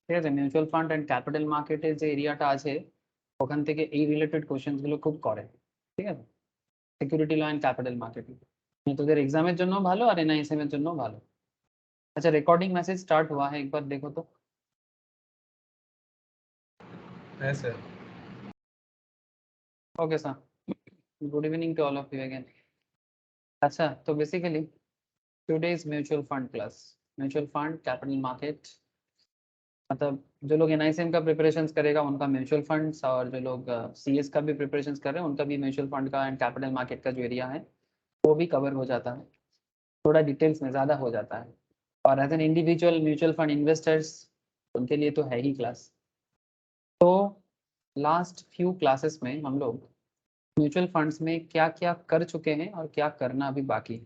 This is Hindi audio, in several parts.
ঠিক আছে, মিউচুয়াল ফান্ড অ্যান্ড ক্যাপিটাল মার্কেটের যে এরিয়াটা আছে ওখান থেকে এই রিলেটেড কোশ্চেনগুলো খুব করে। ঠিক আছে, security law and capital marketing তোদের এক্সামের জন্য ভালো আর এনআইএসএম এর জন্য ভালো। अच्छा रिकॉर्डिंग मैसेज स्टार्ट हुआ है, एक बार देखो तो। है sir. Okay sir, good evening to all of you again. अच्छा तो basically today is mutual fund class. Mutual fund capital market मतलब जो लोग एनआईसीएम का प्रिपरेशन करेगा उनका म्यूचुअल फंड्स, और जो लोग सीएस का भी प्रिपरेशन कर रहे हैं उनका भी म्यूचुअल फंड का एंड कैपिटल मार्केट का जो एरिया है वो भी कवर हो जाता है, थोड़ा डिटेल्स में ज़्यादा हो जाता है। और as an individual mutual fund investors उनके लिए तो है ही क्लास। तो लास्ट फ्यू क्लासेस में हम लोग म्यूचुअल फंड्स में क्या क्या कर चुके हैं और क्या करना अभी बाकी है।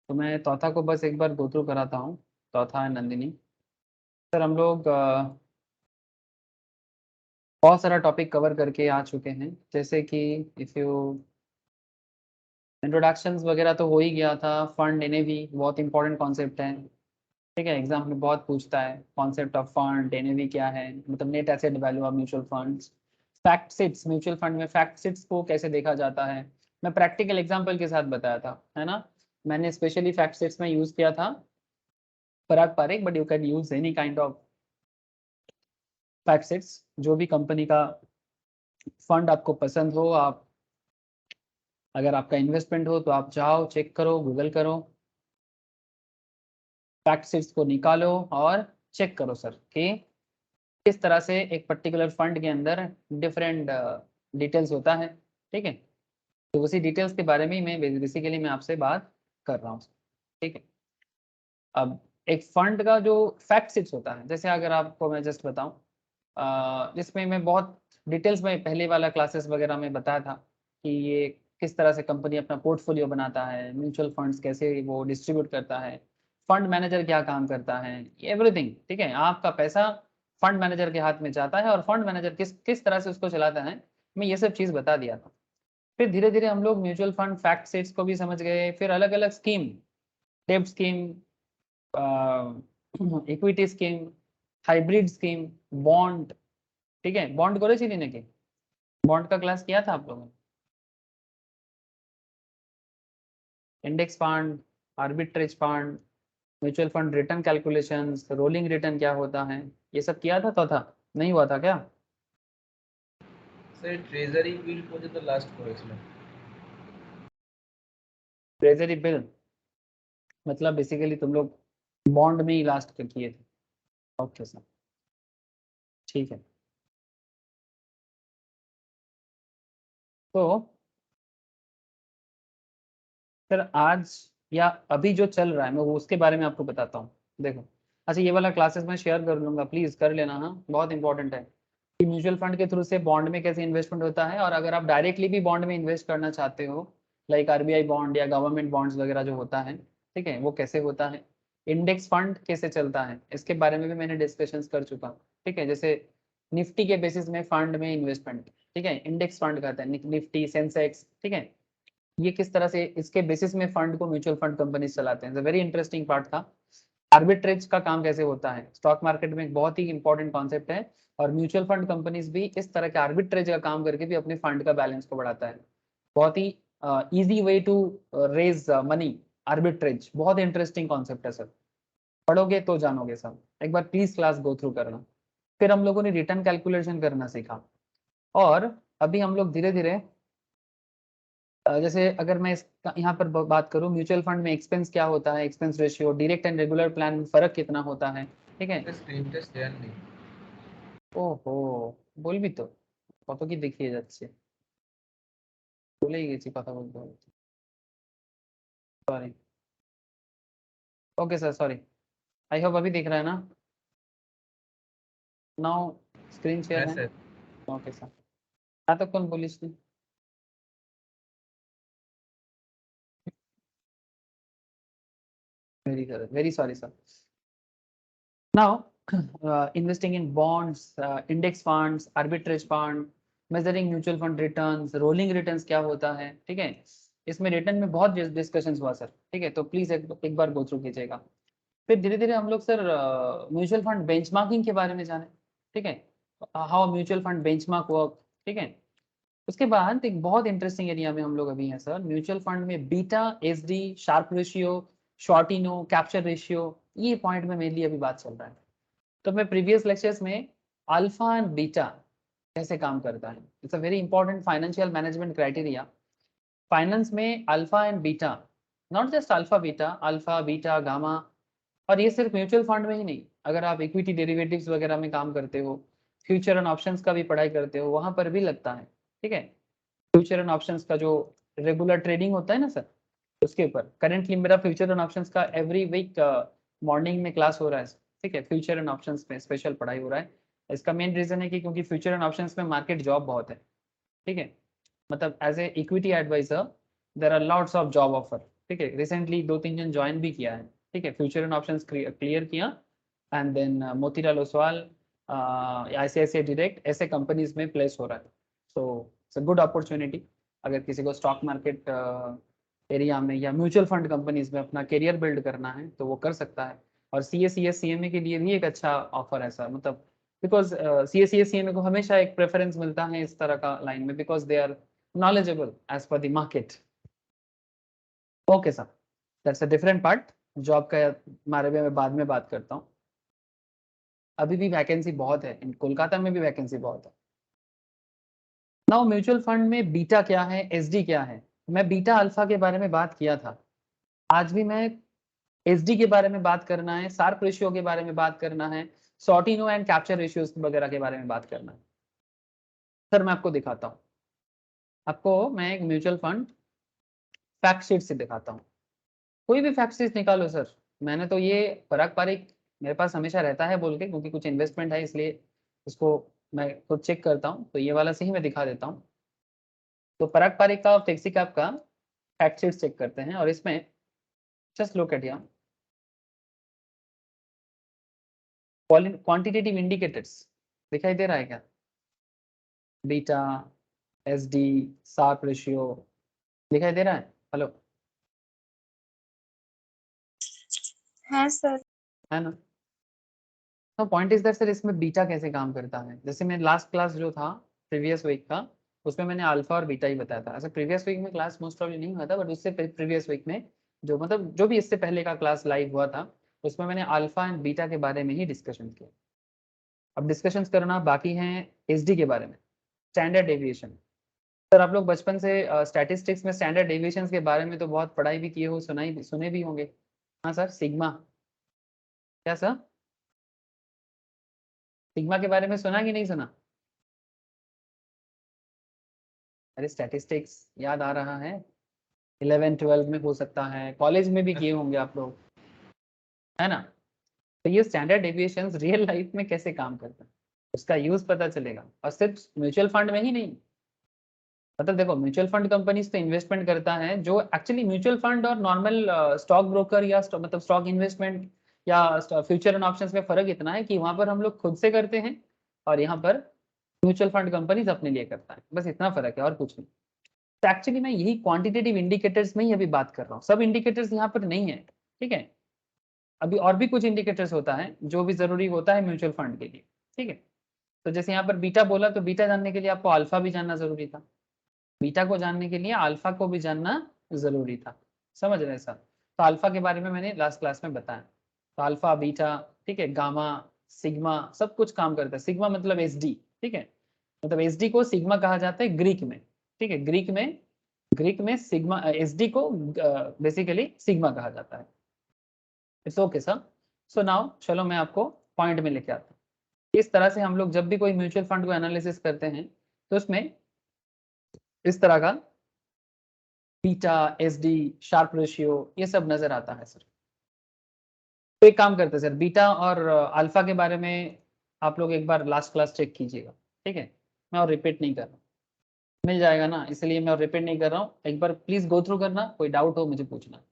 तो मैं तौथा को बस एक बार गो थ्रू कराता हूँ। तौथा है नंदिनी सर, हम लोग बहुत सारा टॉपिक कवर करके आ चुके हैं, जैसे कि इफ़ यू इंट्रोडक्शंस वगैरह तो हो ही गया था। फंड एनएवी बहुत इंपॉर्टेंट कॉन्सेप्ट है, ठीक है, एग्जाम में बहुत पूछता है कॉन्सेप्ट ऑफ फंड एनएवी क्या है, मतलब net asset value of mutual funds. Fact sheets, mutual fund में फैक्ट सिट्स को कैसे देखा जाता है, मैं प्रैक्टिकल एग्जांपल के साथ बताया था, है ना। मैंने स्पेशली फैक्ट सिट्स में यूज किया था Parag Parekh, but you can use any kind of fact sheets. जो भी कंपनी का फंड आपको पसंद हो, आप अगर आपका इन्वेस्टमेंट हो तो आप जाओ चेक करो, गूगल करो, फैक्ट सिट्स को निकालो और चेक करो सर कि किस तरह से एक पर्टिकुलर फंड के अंदर डिफरेंट डिटेल्स होता है। ठीक है, तो उसी डिटेल्स के बारे में ही मैं बेसिकली मैं आपसे बात कर रहा हूँ। ठीक है, अब एक फंड का जो फैक्ट सिट्स होता है, जैसे अगर आपको मैं जस्ट बताऊँ, जिसमें मैं बहुत डिटेल्स में पहले वाला क्लासेस वगैरह में बताया था कि ये किस तरह से कंपनी अपना पोर्टफोलियो बनाता है, म्यूचुअल फंड्स कैसे वो डिस्ट्रीब्यूट करता है, फंड मैनेजर क्या काम करता है, एवरीथिंग। ठीक है, आपका पैसा फंड मैनेजर के हाथ में जाता है और फंड मैनेजर किस किस तरह से उसको चलाता है, मैं ये सब चीज़ बता दिया था। फिर धीरे धीरे हम लोग म्यूचुअल फंड फैक्ट सेट्स को भी समझ गए, फिर अलग अलग स्कीम, डेब्ट scheme, equity scheme, hybrid scheme, bond. ठीक है, बॉन्ड करे चीनी की बॉन्ड का क्लास किया था आप लोगों ने, index fund, arbitrage fund, mutual fund return calculations, rolling return क्या होता है, ये सब किया था तो था, नहीं हुआ था क्या सर ट्रेजरी बिल मुझे तो लास्ट को इसमें। ट्रेजरी बिल मतलब बेसिकली तुम लोग बॉन्ड में ही लास्ट किए थे। ओके सर, ठीक है। तो सर आज या अभी जो चल रहा है मैं वो उसके बारे में आपको बताता हूँ। देखो, अच्छा ये वाला क्लासेस मैं शेयर कर लूँगा, प्लीज़ कर लेना, हाँ बहुत इंपॉर्टेंट है कि म्यूचुअल फंड के थ्रू से बॉन्ड में कैसे इन्वेस्टमेंट होता है, और अगर आप डायरेक्टली भी बॉन्ड में इन्वेस्ट करना चाहते हो लाइक आरबीआई बॉन्ड या गवर्नमेंट बॉन्ड्स वगैरह जो होता है, ठीक है, वो कैसे होता है, इंडेक्स फंड कैसे चलता है, इसके बारे में भी मैंने डिस्कशंस कर चुका हूँ। ठीक है, जैसे निफ्टी के बेसिस में फंड में इन्वेस्टमेंट, ठीक है, इंडेक्स फंड कहते हैं, निफ्टी सेंसेक्स, ठीक है, ये किस तरह से इसके बेसिस में फंड को म्यूचुअल फंड कंपनी चलाते हैं, वेरी इंटरेस्टिंग पार्ट था। आर्बिट्रेज का काम कैसे होता है, स्टॉक मार्केट में एक बहुत ही इंपॉर्टेंट कॉन्सेप्ट है, और म्यूचुअल फंड कंपनीज भी इस तरह के आर्बिट्रेज का काम करके भी अपने फंड का बैलेंस को बढ़ाता है। बहुत ही easy way to raise money, arbitrage बहुत इंटरेस्टिंग कॉन्सेप्ट है सर, पढ़ोगे तो जानोगे सब, एक बार प्लीज क्लास गो थ्रू करना। फिर हम लोगों ने रिटर्न कैलकुलेशन करना सीखा, और अभी हम लोग धीरे धीरे जैसे अगर मैं यहाँ पर बात करूँ म्यूचुअल फंड में एक्सपेंस क्या होता है, expense ratio, direct and regular plan में फर्क कितना होता है, ठीक है। স্ক্রিন টেস্ট দেন নি। ওহো, বলবি তো, কত কি দেখিয়ে যাচ্ছে, ভুলেই গেছি কথা বলতে বলতে, sorry. Okay sir, sorry. I hope अभी दिख रहा है ना, नाउ स्क्रीन शेयर হ্যাঁ है। স্যার। ओके सर, এতক্ষণ বলিস নি, very sorry sir. Now, investing in bonds, index funds, arbitrage fund, measuring mutual fund returns, rolling returns क्या होता है, ठीक है, इसमें रिटर्न में बहुत डिस्कशंस हुआ सर, ठीक है, तो प्लीज एक बार गो थ्रू कीजिएगा। फिर धीरे धीरे हम लोग सर म्यूचुअल फंड बेंचमार्किंग के बारे में जाने, ठीक है, how mutual fund benchmark work, ठीक है। उसके बाद एक बहुत इंटरेस्टिंग एरिया में हम लोग अभी हैं सर, म्यूचुअल फंड में beta, SD, Sharpe ratio, Sortino, capture ratio, ये पॉइंट में मेनली अभी बात चल रहा है। तो मैं प्रीवियस लेक्चर्स में अल्फा एंड बीटा कैसे काम करता है, it's a very important financial management criteria. Finance में alpha and beta, not just alpha beta, alpha beta gamma. और ये सिर्फ म्यूचुअल फंड में ही नहीं, अगर आप इक्विटी डेरिवेटिव्स वगैरह में काम करते हो, फ्यूचर एंड ऑप्शंस का भी पढ़ाई करते हो, वहां पर भी लगता है, ठीक है। फ्यूचर एंड ऑप्शंस का जो रेगुलर ट्रेडिंग होता है ना सर, उसके ऊपर करेंटली मेरा फ्यूचर एंड ऑप्शंस का एवरी वीक मॉर्निंग में क्लास हो रहा है, ठीक है। फ्यूचर एंड ऑप्शंस में स्पेशल पढ़ाई हो रहा है। इसका मेन रीजन है कि क्योंकि फ्यूचर एंड ऑप्शंस में मार्केट जॉब बहुत है, ठीक है। मतलब as a equity adviser there are lots of job offer, ठीक है। रिसेंटली 2-3 जन ज्वाइन भी किया है, ठीक है, फ्यूचर एंड ऑप्शंस क्लियर किया, and then Motilal Oswal, ICICI direct, ऐसे कंपनीज में प्लेस हो रहा है। So it's a good opportunity, अगर किसी को स्टॉक मार्केट एरिया में या म्यूचुअल फंड कंपनीज में अपना करियर बिल्ड करना है तो वो कर सकता है। और CA CMA के लिए भी एक अच्छा ऑफर है सर, मतलब बिकॉज CA CMA को हमेशा एक प्रेफरेंस मिलता है इस तरह का लाइन में, because they are knowledgeable as per the market. Okay sir, that's a different part. Job का बारे में मैं बाद में बात करता हूँ। अभी भी वैकेंसी बहुत है, इन कोलकाता में भी वैकेंसी बहुत है। नाउ म्यूचुअल फंड में बीटा क्या है, एसडी क्या है, मैं बीटा अल्फा के बारे में बात किया था। आज भी मैं एसडी के बारे में बात करना है, शार्प रेशियो के बारे में बात करना है, सॉर्टिनो एंड कैप्चर रेशियोज वगैरह के बारे में बात करना है। सर मैं आपको दिखाता हूँ, आपको मैं एक म्यूचुअल फंड फैक्ट शीट से दिखाता हूँ। कोई भी फैक्ट शीट निकालो सर, मैंने तो ये पारंपरिक मेरे पास हमेशा रहता है बोल के, क्योंकि कुछ इन्वेस्टमेंट है इसलिए इसको मैं खुद चेक करता हूँ, तो ये वाला से ही मैं दिखा देता हूँ। तो पारंपरिक का और टैक्सी कैप का फैक्ट शीट चेक करते हैं, और इसमें just look eight here quantitative indicators दिखाई दे रहा है क्या, बीटा, एसडी, शार्प रेशियो दिखाई दे रहा है, हेलो, हाँ सर। है ना। तो पॉइंट इज दैट सर, इसमें बीटा कैसे काम करता है, जैसे मैं लास्ट क्लास जो था प्रीवियस वीक का, उसमें मैंने अल्फा और बीटा ही बताया था। ऐसा प्रीवियस वीक में क्लास मोस्ट ऑफली नहीं हुआ था, बट उससे प्रीवियस वीक में जो मतलब जो भी इससे पहले का क्लास लाइव हुआ था, उसमें मैंने अल्फा एंड बीटा के बारे में ही डिस्कशन किया। अब डिस्कशन करना बाकी है एसडी के बारे में, स्टैंडर्ड डेविएशन। सर आप लोग बचपन से स्टैटिस्टिक्स में स्टैंडर्ड डेविएशन के बारे में तो बहुत पढ़ाई भी किए हो, सुने भी होंगे। हाँ सर, सिग्मा, क्या सर, सिग्मा के बारे में सुना कि नहीं सुना? अरे स्टैटिस्टिक्स याद आ रहा है, 11-12 में हो सकता है, कॉलेज में भी किए होंगे आप लोग, है ना। तो ये स्टैंडर्ड डेविएशंस रियल लाइफ में कैसे काम करता है उसका यूज पता चलेगा, और सिर्फ म्यूचुअल फंड में ही नहीं। मतलब देखो, म्यूचुअल फंड कंपनीज तो इन्वेस्टमेंट करता है, जो एक्चुअली म्यूचुअल फंड और नॉर्मल स्टॉक ब्रोकर या मतलब स्टॉक इन्वेस्टमेंट या फ्यूचर एंड ऑप्शंस में फर्क इतना है कि वहां पर हम लोग खुद से करते हैं, और यहाँ पर म्यूचुअल फंड कंपनीज अपने लिए करता है, बस इतना फर्क है और कुछ नहीं। तो एक्चुअली मैं यही क्वांटिटेटिव इंडिकेटर्स में ही अभी बात कर रहा हूँ, सब इंडिकेटर्स यहाँ पर नहीं है, ठीक है। अभी और भी कुछ इंडिकेटर्स होता है जो भी जरूरी होता है म्यूचुअल फंड के लिए, ठीक है। तो जैसे यहाँ पर बीटा बोला, तो बीटा जानने के लिए आपको अल्फा भी जानना जरूरी था, बीटा को जानने के लिए अल्फा को भी जानना जरूरी था, समझ रहे हैं सर। तो अल्फा के बारे में मैंने लास्ट क्लास में बताया, तो अल्फा, बीटा, ठीक है, गामा, सिग्मा, सब कुछ काम करता है। सिग्मा मतलब एसडी, ठीक है, मतलब एसडी को सिग्मा कहा जाता है ग्रीक में, ठीक है, ग्रीक में सिग्मा, एसडी को बेसिकली सिग्मा कहा जाता है। It's okay sir. So now चलो मैं आपको पॉइंट में लेके आता हूँ। इस तरह से हम लोग जब भी कोई म्यूचुअल फंड को एनालिसिस करते हैं, तो उसमें इस तरह का बीटा, एसडी, शार्प रेशियो, ये सब नजर आता है सर। तो एक काम करते हैं सर, बीटा और अल्फा के बारे में आप लोग एक बार लास्ट क्लास चेक कीजिएगा, ठीक है। मैं और रिपीट नहीं कर रहा हूँ, मिल जाएगा ना, इसलिए मैं और रिपीट नहीं कर रहा हूँ, एक बार प्लीज गो थ्रू करना, कोई डाउट हो मुझे पूछना,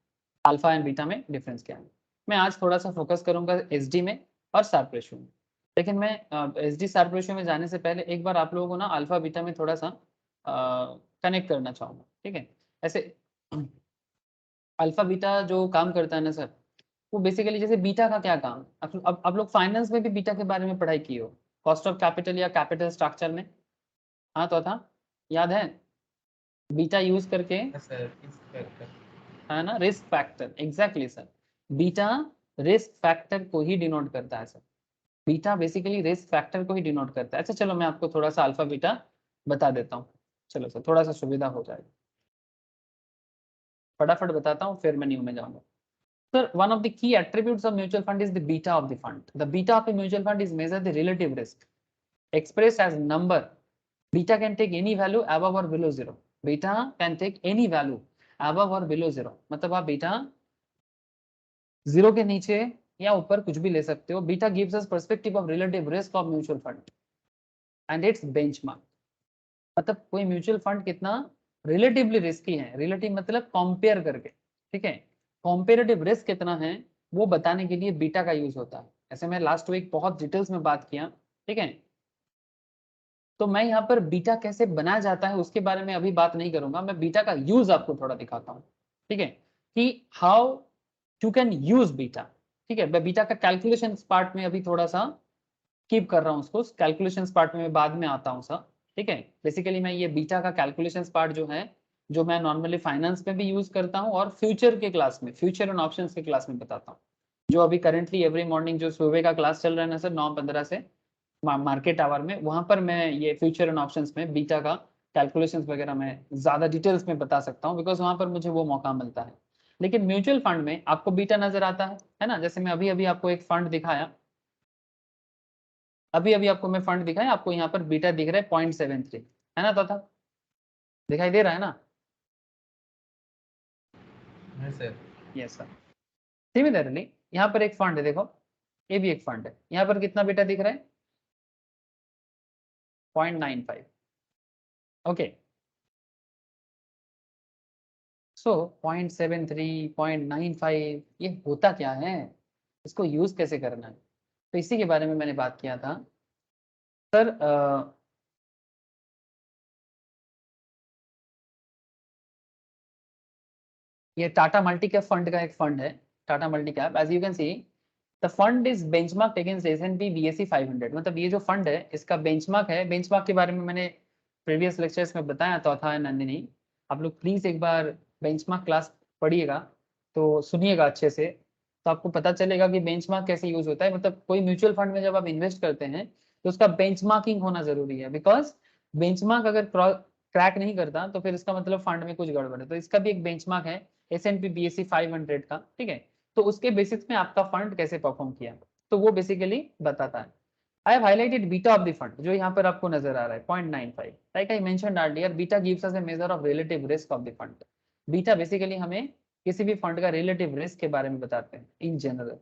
अल्फा एंड बीटा में डिफरेंस क्या है। मैं आज थोड़ा सा फोकस करूंगा एसडी में और शार्प रेशियो में, लेकिन मैं एसडी शार्प रेशियो में जाने से पहले एक बार आप लोगों को ना अल्फा बीटा में थोड़ा सा कनेक्ट करना चाहूंगा, ठीक है। ऐसे अल्फा बीटा जो काम करता है ना सर, वो बेसिकली जैसे बीटा का क्या काम, अब लोग फाइनेंस में भी बीटा के बारे में पढ़ाई की हो, कॉस्ट ऑफ कैपिटल या कैपिटल स्ट्रक्चर में। हाँ तो था, याद है, बीटा यूज करके, हाँ सर, इस फैक्टर। है ना, risk factor, exactly sir, beta risk factor को ही डिनोट करता है sir, beta basically risk factor को ही डिनोट करता है। अच्छा चलो मैं आपको थोड़ा सा अल्फा बीटा बता देता हूँ, चलो सर थोड़ा सा सुविधा हो जाएगा, फटाफट बताता हूँ फिर मैं न्यू में जाऊंगा। Sir one of the key attributes of mutual fund is the beta of the fund, the beta of a mutual fund is measure the relative risk expressed as number. Beta can take any value above or below zero. Beta can take any value above or below zero. मतलब आप बीटा जीरो के नीचे या ऊपर कुछ भी ले सकते हो। Beta gives us perspective of relative risk of mutual fund and it's benchmark. मतलब कोई म्यूचुअल फंड कितना रिलेटिवली रिस्की है, रिलेटिव मतलब कंपेयर करके, ठीक है, कंपेरेटिव रिस्क कितना है वो बताने के लिए बीटा का यूज होता है। ऐसे मैं लास्ट वीक बहुत डिटेल्स में बात किया, ठीक है, तो मैं यहाँ पर बीटा कैसे बनाया जाता है उसके बारे में अभी बात नहीं करूंगा, मैं बीटा का यूज आपको थोड़ा दिखाता हूँ, ठीक है, कि how you can use beta. ठीक है, मैं बीटा का कैलकुलेशन पार्ट में अभी थोड़ा सा कीप कर रहा हूँ उसको, कैलकुलेशन पार्ट में मैं बाद में आता हूँ सर, ठीक है। बेसिकली मैं ये बीटा का कैलकुलेशन पार्ट जो है, जो मैं नॉर्मली फाइनेंस में भी यूज करता हूँ और फ्यूचर के क्लास में, फ्यूचर एंड ऑप्शंस के क्लास में बताता हूँ। जो अभी करेंटली एवरी मॉर्निंग जो सुबह का क्लास चल रहा है ना सर 9:15 से मार्केट आवर में, वहां पर मैं ये फ्यूचर एंड ऑप्शंस में बीटा का कैलकुलेशंस वगैरह मैं ज्यादा डिटेल्स में बता सकता हूँ, बिकॉज वहां पर मुझे वो मौका मिलता है। लेकिन म्यूचुअल फंड में आपको बीटा नजर आता है ना, जैसे मैं अभी अभी आपको एक फंड दिखाया, अभी अभी आपको मैं फंड दिखाया, आपको यहाँ पर बीटा दिख रहा है 0.73, है ना तथा, दिखाई दे रहा है ना? हाँ सर। Yes sir. सिमिलरली यहाँ पर एक फंड है, देखो ये भी एक फंड है, यहाँ पर कितना बीटा दिख रहा है? 0.95। ओके, सो 0.73, 0.95 ये होता क्या है, इसको यूज कैसे करना है, तो इसी के बारे में मैंने बात किया था सर। ये टाटा मल्टी कैप फंड का एक फंड है, Tata multi cap, as you can see the fund is benchmark against S&P BSE 500। मतलब ये जो फंड है इसका बेंचमार्क है, बेंचमार्क के बारे में मैंने प्रीवियस लेक्चर्स में बताया था नंदिनी, आप लोग प्लीज एक बार बेंचमार्क क्लास पढ़िएगा, तो सुनिएगा अच्छे से, तो आपको पता चलेगा कि बेंचमार्क कैसे यूज होता है। मतलब कोई म्यूचुअल फंड में जब आप इन्वेस्ट करते हैं तो उसका बेंचमार्किंग होना जरूरी है, बिकॉज बेंचमार्क अगर क्रैक नहीं करता तो फिर इसका मतलब फंड में कुछ गड़बड़ है। तो इसका भी एक बेंचमार्क है S&P BSE 500 का, ठीक है, तो उसके बेसिस में आपका फंड कैसे परफॉर्म किया, तो वो बेसिकली बताता है। I have highlighted beta of the fund, जो यहाँ पर आपको नजर आ रहा है 0.95। Like I mentioned earlier, beta gives us a measure of relative risk of the fund. Beta basically हमें किसी भी फंड का रिलेटिव रिस्क के बारे में बताते हैं in general.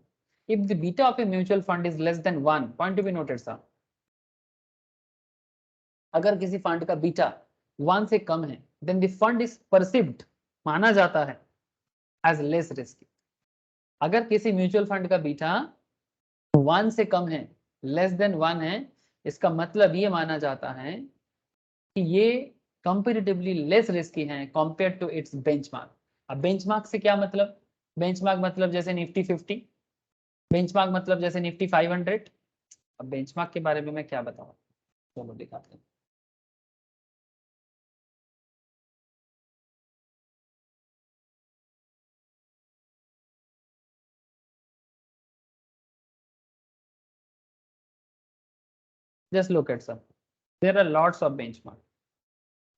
If the beta of a mutual fund is less than 1, point to be noted sir, अगर किसी फंड का बीटा 1 से कम है then the fund is perceived, माना जाता है एज लेस रिस्की। अगर किसी म्यूचुअल फंड का बीटा 1 से कम है, लेस देन 1 है, इसका मतलब ये माना जाता है कि ये कंपेरेटिवली लेस रिस्की है कंपेयर टू इट्स बेंचमार्क। अब बेंचमार्क से क्या मतलब, बेंचमार्क मतलब जैसे निफ्टी 50, बेंचमार्क मतलब जैसे निफ्टी 500। अब बेंचमार्क के बारे में मैं क्या बताऊं, चलो दिखाते हैं। Just look at some, there are lots of benchmark.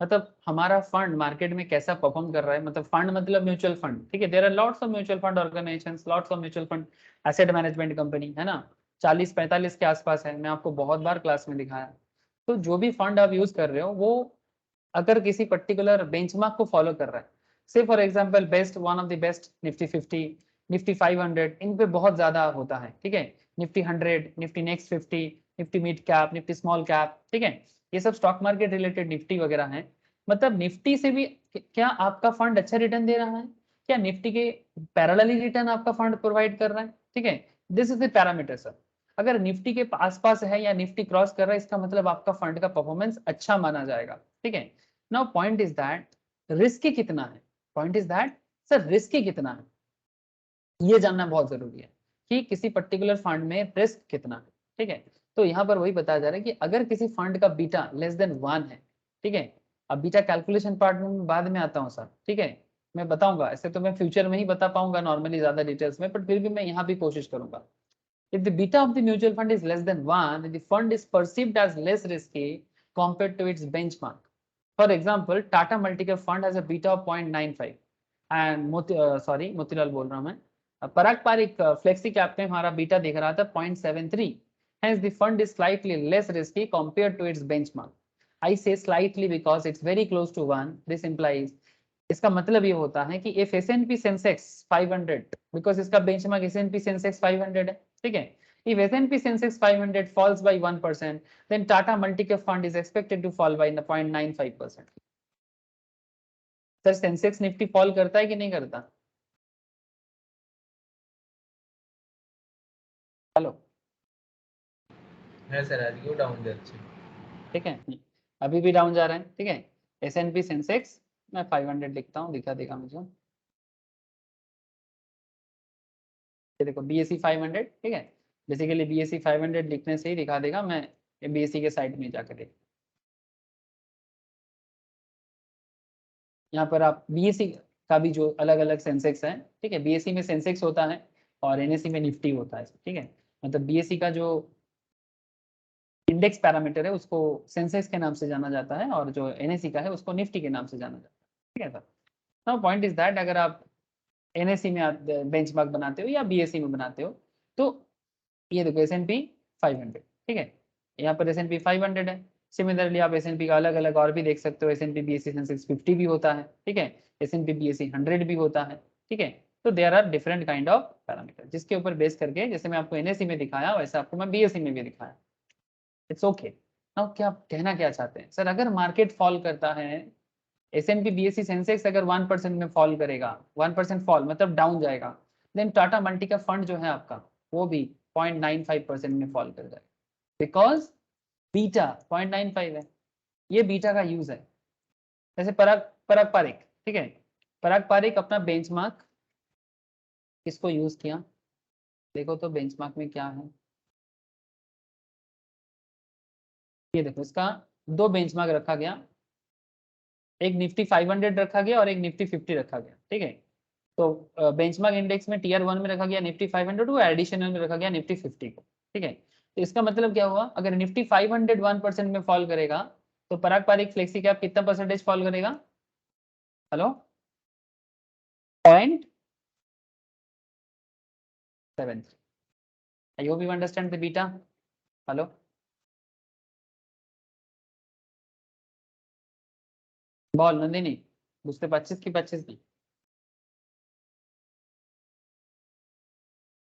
मतलब हमारा फंड मार्केट में कैसा परफॉर्म कर रहा है, मतलब फंड मतलब म्यूचुअल फंड, ठीक है, there are lots of mutual fund organisations, lots of mutual fund asset management company, है ना, 40-45 के आसपास है, मैं आपको बहुत बार क्लास में दिखाया। तो जो भी फंड आप यूज कर रहे हो वो अगर किसी पर्टिकुलर बेंचमार्क को फॉलो कर रहा है, से for example best, one of the best Nifty 50, Nifty 500, इन पे बहुत ज्यादा होता है, ठीक है, Nifty 100, Nifty next 50, Nifty mid cap, Nifty small cap, ठीक है, ये सब स्टॉक मार्केट रिलेटेड निफ्टी वगैरह हैं। मतलब निफ्टी से भी क्या आपका फंड अच्छा रिटर्न दे रहा है, क्या निफ्टी के पैरेलली रिटर्न आपका फंड प्रोवाइड कर रहा है, ठीक है, this is the parameter sir. अगर निफ्टी के आसपास है या निफ्टी क्रॉस कर रहा है, इसका मतलब आपका फंड का परफॉर्मेंस अच्छा माना जाएगा, ठीक है। Now point is that risky कितना है, point is that sir risky कितना है, ये जानना बहुत जरूरी है कि किसी पर्टिकुलर फंड में रिस्क कितना है, ठीक है। तो यहाँ पर वही बताया जा रहा है कि अगर किसी फंड का बीटा लेस देन 1 है, ठीक है। अब बीटा कैलकुलेशन पार्ट में मैं बाद में आता हूँ सर, ठीक है, मैं बताऊंगा, ऐसे तो मैं फ्यूचर में ही बता पाऊंगा नॉर्मली ज्यादा डिटेल्स में, बट फिर भी मैं यहाँ भी कोशिश करूंगा। If the beta of the mutual fund is less than 1, the fund is perceived as less risky compared to its benchmark. For example, Tata Multi-Cap Fund has a beta of 0.95 and Motilal बोल रहा हूँ मैं, पराग पारिक फ्लेक्सी कैप में हमारा बीटा दिख रहा था 0.73. Hence the fund is slightly less risky compared to its benchmark. I say slightly because it's very close to 1. This implies, इसका मतलब ये होता है कि if S&P Sensex 500, because इसका बेंचमार्क S&P Sensex 500 है, ठीक है, if S&P Sensex 500 falls by 1%, then Tata Multi-Cap Fund is expected to fall by 0.95%. Sir Sensex Nifty fall करता है कि नहीं करता? हेलो, है सर, आज क्यों डाउन जाচ্ছে? ठीक है, अभी भी डाउन जा रहा है, ठीक है। S&P सेंसेक्स मैं 500 लिखता हूँ, दिखा देगा मुझे, ये देखो BSE 500, ठीक है। बेसिकली BSE 500 लिखने से ही दिखा देगा, मैं BSE के साइट में जाकर देख, यहाँ पर आप BSE का भी जो अलग अलग सेंसेक्स है, ठीक है, BSE में सेंसेक्स होता है और NSE में निफ्टी होता है, ठीक है। मतलब BSE का जो इंडेक्स पैरामीटर है उसको सेंसेक्स के नाम से जाना जाता है और जो NSE का है उसको निफ्टी के नाम से जाना जाता है, ठीक है sir. Now point is that, अगर आप NSE में आप बेंचमार्क बनाते हो या BSE में बनाते हो, तो ये देखो S&P 500, ठीक है, यहाँ पर S&P 500 है। सिमिलरली आप S&P का अलग अलग और भी देख सकते हो, S&P BSE सेंसेक्स 50 भी होता है, ठीक है, S&P BSE 100 भी होता है, ठीक है। तो there are different kind of parameter जिसके ऊपर बेस करके, जैसे मैं आपको NSE में दिखाया वैसे आपको मैं BSE में भी दिखाया। It's okay. नाउ क्या कहना क्या चाहते हैं सर, अगर मार्केट फॉल करता है, S&P BSE सेंसेक्स अगर 1% में फॉल करेगा, 1% फॉल मतलब डाउन जाएगा, देन टाटा मल्टी का फंड जो है आपका वो भी 0.95% में फॉल कर जाएगा, बिकॉज बीटा 0.95 है। ये बीटा का यूज है। जैसे पराग पराग पारिक, ठीक है, पराग पारिक अपना बेंचमार्क किसको यूज किया, देखो तो बेंचमार्क में क्या है, ये देखो इसका दो बेंचमार्क रखा गया, एक निफ्टी 500 रखा गया और एक निफ्टी 50 रखा गया, ठीक है। तो बेंचमार्क इंडेक्स में टियर 1 में रखा गया निफ्टी 500 को, एडिशनल में रखा गया निफ्टी 50 को, ठीक है। तो इसका मतलब क्या हुआ, अगर निफ्टी 500 1% में फॉल करेगा तो पराग पारिक फ्लेक्सी कैप कितना परसेंटेज फॉल करेगा? Hello, 0.73। I hope you understand the beta. Hello, বল নন্দিনী, বুঝতে পারছিস কি পারছিস না?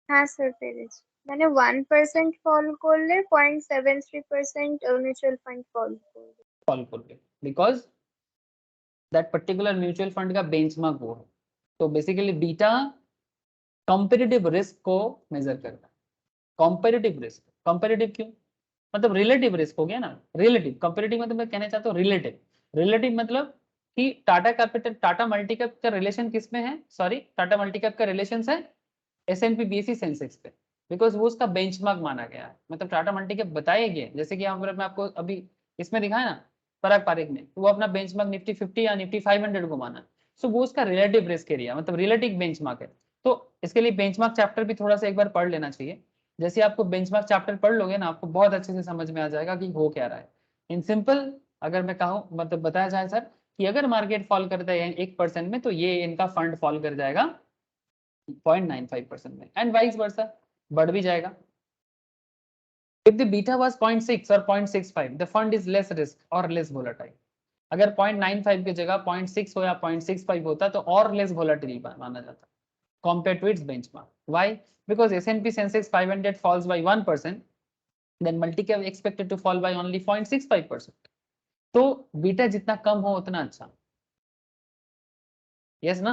হ্যাঁ স্যার পেরেছি। মানে 1% ফল করলে 0.73% মিউচুয়াল ফান্ড ফল করবে। फॉल করবে because that particular mutual fund का बेंचमार्क वो है। तो बेसिकली बीटा कॉम्पिटिटिव रिस्क को मेजर करता है। कॉम्पिटिटिव रिस्क, कॉम्पिटिटिव क्यों, मतलब रिलेटिव रिस्क हो गया ना, रिलेटिव, कंपेरेटिव मतलब मैं कहना चाहता हूँ रिलेटिव। रिलेटिव मतलब कि टाटा कैपिटल टाटा मल्टीकैप का रिलेशन किस में है, सॉरी टाटा मल्टीकैप का रिलेशन है S&P BSE सेंसेक्स पे, बिकॉज वो उसका बेंचमार्क माना गया है। मतलब टाटा मल्टीकैप बताएंगे, जैसे कि यहाँ पर मैं आपको अभी इसमें दिखाया ना पराग पारिक में, तो वो अपना बेंचमार्क निफ्टी 50 या निफ्टी 500 को माना, सो वो उसका रिलेटिव रिस्क एरिया मतलब रिलेटिव बेंचमार्क है। तो इसके लिए बेंचमार्क चैप्टर भी थोड़ा सा एक बार पढ़ लेना चाहिए। जैसे आपको बेंचमार्क चैप्टर पढ़ लोगे ना, आपको बहुत अच्छे से समझ में आ जाएगा कि हो क्या रहा है। इन सिंपल अगर मैं कहूँ मतलब बताया जाए सर, कि अगर मार्केट फॉल करता है 1% में तो ये इनका फंड फॉल कर जाएगा 0.95% में, एंड वाइस वर्सा बढ़ भी जाएगा। If the beta was 0.6 or 0.65, the fund is less risk or less volatile. अगर 0.95 की जगह 0.6 हो या 0.65 होता तो और लेस वोलेटिल माना जाता compared to its benchmark. Why? Because S&P Sensex 500 falls by 1%, then multi-cap expected to fall by only 0.65%. तो बीटा जितना कम हो उतना अच्छा, यस ना,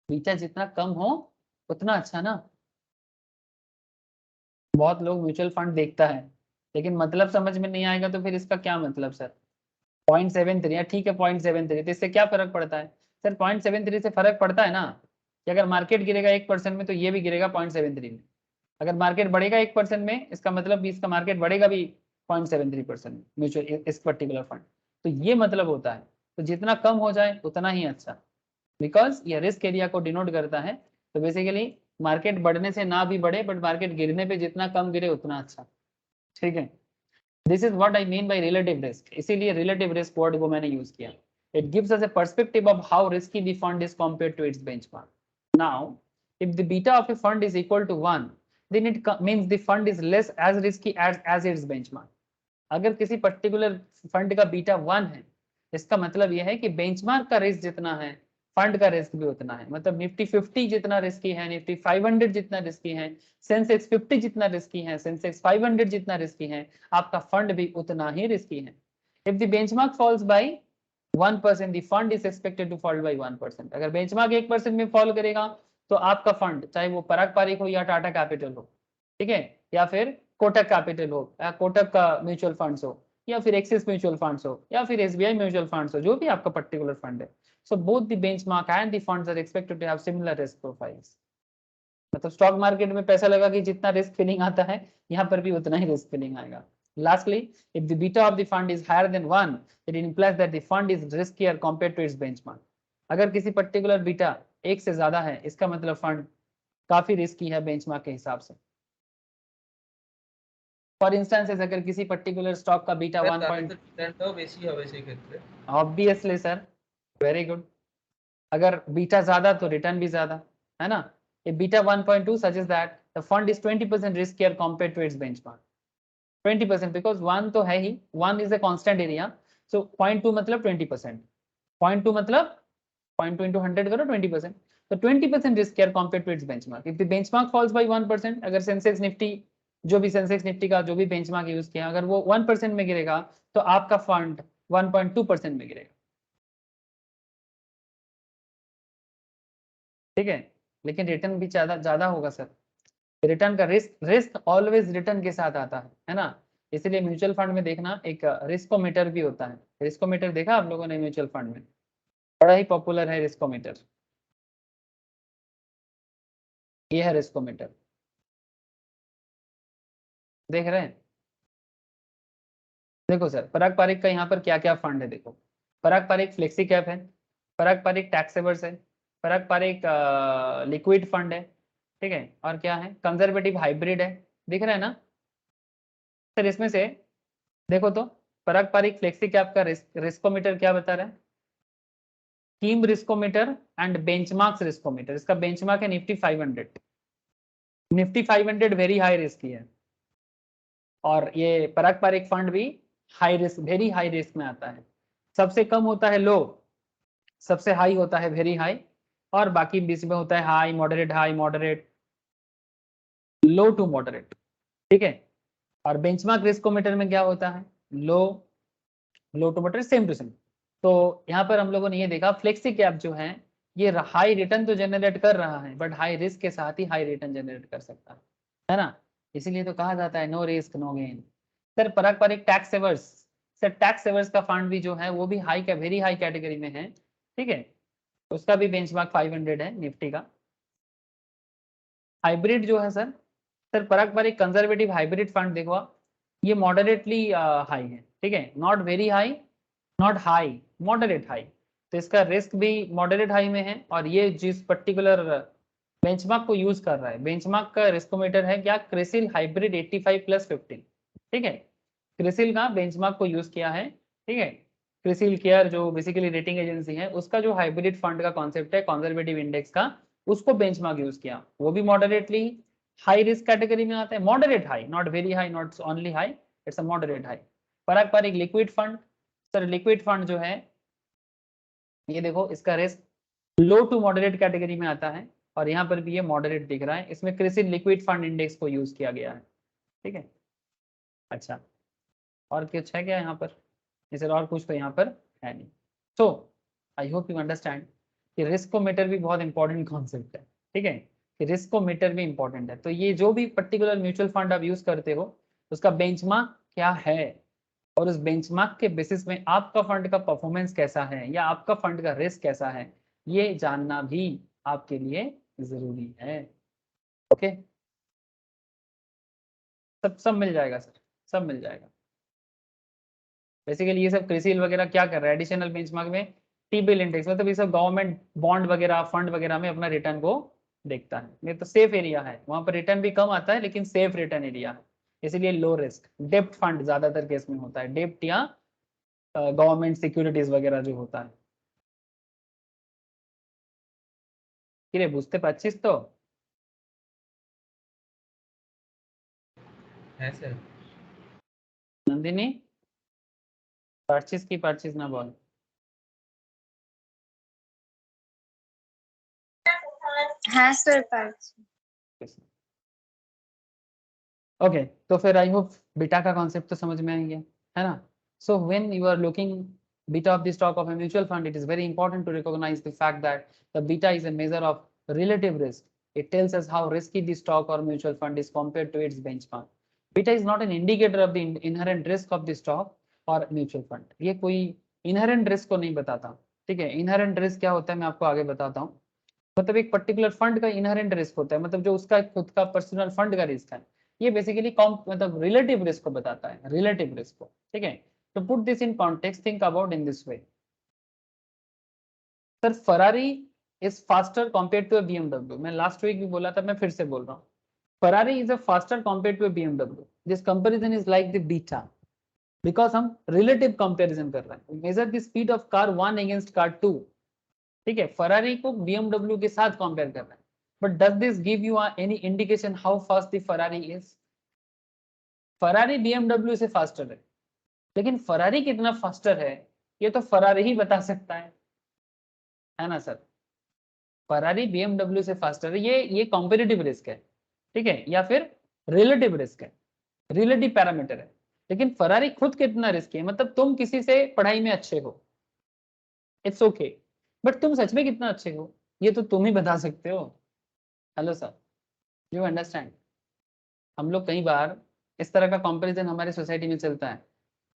बीटा जितना कम हो उतना अच्छा ना। बहुत लोग म्यूचुअल फंड देखता है लेकिन मतलब समझ में नहीं आएगा तो फिर इसका क्या मतलब सर। 0.73 ठीक है, 0.73 तो इससे क्या फर्क पड़ता है सर? 0.73 से फर्क पड़ता है ना कि अगर मार्केट गिरेगा 1% में तो ये भी गिरेगा 0.73 में। अगर मार्केट बढ़ेगा 1% में, इसका मतलब भी इसका मार्केट बढ़ेगा भी 0.73% म्यूचुअल इस पर्टिकुलर फंड। तो ये मतलब होता है, तो जितना कम हो जाए उतना ही अच्छा, बिकॉज ये रिस्क एरिया को डिनोट करता है। तो बेसिकली मार्केट बढ़ने से ना भी बढ़े, बट मार्केट गिरने पे जितना कम गिरे उतना अच्छा, ठीक है। This is what I mean by relative risk, इसीलिए रिलेटिव रिस्क वर्ड को मैंने यूज किया। It gives us a perspective of how risky the fund is compared to its benchmark. Now if the beta of a fund is equal to 1, then it means the fund is less as risky as its benchmark. अगर किसी पर्टिकुलर फंड का बीटा 1 है, इसका मतलब यह है कि बेंचमार्क का रिस्क जितना है, फंड का रिस्क भी उतना है। मतलब निफ्टी 50 जितना रिस्की है, निफ्टी 500 जितना रिस्की है, सेंसेक्स 50 जितना रिस्की है, सेंसेक्स 500 जितना रिस्की है, आपका फंड भी उतना ही रिस्की है। If the benchmark falls by 1%, the fund is expected to fall by 1%। अगर बेंचमार्क 1% में फॉल करेगा तो आपका फंड, चाहे वो पराग पारिक हो या टाटा कैपिटल हो, ठीक है, या फिर कोटक कैपिटल हो या कोटक का म्यूचुअल फंड्स हो या फिर एक्सिस म्यूचुअल फंड्स हो या फिर एसबीआई म्यूचुअल फंड्स हो, जो भी आपका पर्टिकुलर फंड है, so both the benchmark and the funds are expected to have similar risk profiles. मतलब स्टॉक मार्केट में पैसा लगा कि जितना रिस्क फीलिंग आता है, यहाँ पर भी उतना ही रिस्क फीलिंग आएगा। Lastly, if the beta of the fund is higher than 1, it implies that the fund is riskier compared to its benchmark. अगर किसी पर्टिकुलर बीटा 1 से ज्यादा है, इसका मतलब फंड काफी रिस्की है बेंचमार्क के हिसाब से। फॉर इंस्टेंस अगर किसी पर्टिकुलर स्टॉक का बीटा 1 বেশি হবে সেই ক্ষেত্রে। Obviously sir, very good. अगर बीटा ज्यादा तो रिटर्न भी ज्यादा, है ना। ये beta 1.2 suggest that the fund is 20% riskier compared to its benchmark. 20% because 1 तो है ही, 1 is a constant area, so 0.2 मतलब 20%, 0.2 मतलब 0.2 into 100 करो 20%, तो 20% riskier compared to its benchmark. If the benchmark falls by 1%, अगर सेंसेक्स निफ्टी, जो भी सेंसेक्स निफ्टी का जो भी बेंचमार्क यूज किया, अगर वो 1% में गिरेगा तो आपका फंड 1.2% में गिरेगा, ठीक है। लेकिन रिटर्न भी ज्यादा होगा सर। रिटर्न का रिस्क ऑलवेज रिटर्न के साथ आता है ना। इसलिए म्यूचुअल फंड में देखना एक रिस्कोमीटर भी होता है। रिस्कोमीटर देखा आप लोगों ने म्यूचुअल फंड में, बड़ा ही पॉपुलर है रिस्कोमीटर। ये है रिस्कोमीटर, देख रहे हैं। देखो सर, पराग पारिक का यहाँ पर क्या क्या फंड है, देखो पराग पारिक फ्लेक्सी कैप है, पराग पारिक टैक्स सेवर्स है, पराग पारिक लिक्विड फंड है, ठीक है, और क्या है, कंजर्वेटिव हाइब्रिड है, दिख रहा है ना सर। इसमें से देखो तो पराग पारिक फ्लेक्सी कैप का रिस्कोमीटर क्या बता रहा है, कीम रिस्कोमीटर एंड बेंचमार्क रिस्कोमीटर। इसका बेंचमार्क है Nifty 500। Nifty 500 very high risk है, और ये पराग पारिक फंड भी high risk, very high risk में आता है। सबसे कम होता है लो, सबसे हाई होता है वेरी हाई, और बाकी बीच में होता है high moderate low to moderate, ठीक है। और बेंचमार्क रिस्कोमीटर में क्या होता है, low to moderate, same to same. तो यहाँ पर हम लोगों ने ये देखा फ्लेक्सी कैप जो है ये हाई रिटर्न तो जनरेट कर रहा है, बट हाई रिस्क के साथ ही हाई रिटर्न जनरेट कर सकता है ना। इसीलिए तो कहा जाता है no risk no gain. Sir Parag Parikh tax savers, sir tax savers का फंड भी जो है वो भी हाई वेरी हाई कैटेगरी में है, ठीक है। उसका भी बेंचमार्क 500 है निफ्टी का। हाइब्रिड जो है sir Parag Pareek conservative hybrid fund देखो आप, ये मॉडरेटली हाई है, ठीक है, not very high not high, moderate high. तो इसका रिस्क भी मॉडरेट हाई में है, और ये जिस पर्टिकुलर बेंचमार्क को यूज कर रहा है, बेंचमार्क का रिस्कोमीटर है क्या, क्रिसिल हाइब्रिड 85+15, ठीक है। क्रिसिल का बेंचमार्क को यूज किया है, ठीक है। क्रिसिल केयर जो बेसिकली रेटिंग एजेंसी है, उसका जो हाइब्रिड फंड का कॉन्सेप्ट है कंजर्वेटिव इंडेक्स का, उसको बेंचमार्क यूज किया, वो भी मॉडरेटली हाई रिस्क कैटेगरी में आता है, moderate high, not very high not only high, it's a moderate high. Parag Parikh liquid fund, sir liquid fund जो है ये देखो इसका risk low to moderate category में आता है, और यहाँ पर भी ये मॉडरेट दिख रहा है, इसमें क्रिसिल लिक्विड फंड इंडेक्स को यूज किया गया है, ठीक है। अच्छा, और कुछ है क्या यहाँ पर, सर और कुछ तो यहाँ पर है नहीं। सो आई होप यू अंडरस्टैंड कि रिस्कोमीटर भी बहुत इंपॉर्टेंट कॉन्सेप्ट है, ठीक है, कि रिस्कोमीटर भी इंपॉर्टेंट है। तो ये जो भी पर्टिकुलर म्यूचुअल फंड आप यूज करते हो, उसका बेंचमार्क क्या है, और उस बेंचमार्क के बेसिस में आपका फंड का परफॉर्मेंस कैसा है या आपका फंड का रिस्क कैसा है, ये जानना भी आपके लिए जरूरी है। ओके, सब मिल जाएगा सर, सब मिल जाएगा। बेसिकली ये सब क्रिसिल वगैरह क्या कर रहा है एडिशनल बेंचमार्क में, टी-बिल इंडेक्स, मतलब ये सब गवर्नमेंट बॉन्ड वगैरह फंड वगैरह में अपना रिटर्न को देखता है। ये तो सेफ एरिया है, वहां पर रिटर्न भी कम आता है लेकिन सेफ रिटर्न एरिया है, इसीलिए लो रिस्क। डेप्ट फंड ज्यादातर केस में होता है, डेप्ट या गवर्नमेंट सिक्योरिटीज वगैरह जो होता है। किरे बुझते পারছিস तो? হ্যাঁ স্যার। नंदिनी পারছিস কি পারছিস না বল। हाँ सर पार्थ। ओके तो फिर आई होप बीटा का कॉन्सेप्ट तो समझ में आ गया है ना। So when you are looking beta of the stock of a mutual fund, it is very important to recognize the fact that the beta is a measure of relative risk. It tells us how risky the stock or mutual fund is compared to its benchmark. Beta is not an indicator of the inherent risk of the stock or mutual fund. ये कोई inherent risk को नहीं बताता, ठीक है। inherent risk क्या होता है मैं आपको आगे बताता हूँ। मतलब एक पर्टिकुलर फंड का इनहेरेंट रिस्क होता है, मतलब जो उसका खुद का पर्सनल फंड का रिस्क है, ये बेसिकली मतलब रिलेटिव रिस्क को बताता है, रिलेटिव रिस्क को, ठीक है। तो put this in context, think about in this way. Sir Ferrari is faster compare to BMW, मैं लास्ट वीक भी बोला था, मैं फिर से बोल रहा हूँ, Ferrari is a faster compare to BMW. This comparison is like the beta, because हम रिलेटिव कंपैरिजन कर रहे हैं, measure the speed of car 1 against car 2, ठीक है। फरारी को बीएमडब्ल्यू के साथ कंपेयर कर रहे हैं, but does this give you any indication how fast the Ferrari is? Ferrari BMW से फास्टर है, लेकिन फरारी कितना फास्टर है ये तो फरारी ही बता सकता है ना सर। फरारी बीएमडब्ल्यू से फास्टर है, ये कॉम्पिटिटिव रिस्क है, ठीक है, या फिर रिलेटिव रिस्क है, रिलेटिव पैरामीटर है। लेकिन फरारी खुद कितना रिस्क है, मतलब तुम किसी से पढ़ाई में अच्छे हो, इट्स ओके, बट तुम सच में कितना अच्छे हो ये तो तुम ही बता सकते हो। Hello sir, you understand. हम लोग कई बार इस तरह का कंपैरिजन हमारे सोसाइटी में चलता है।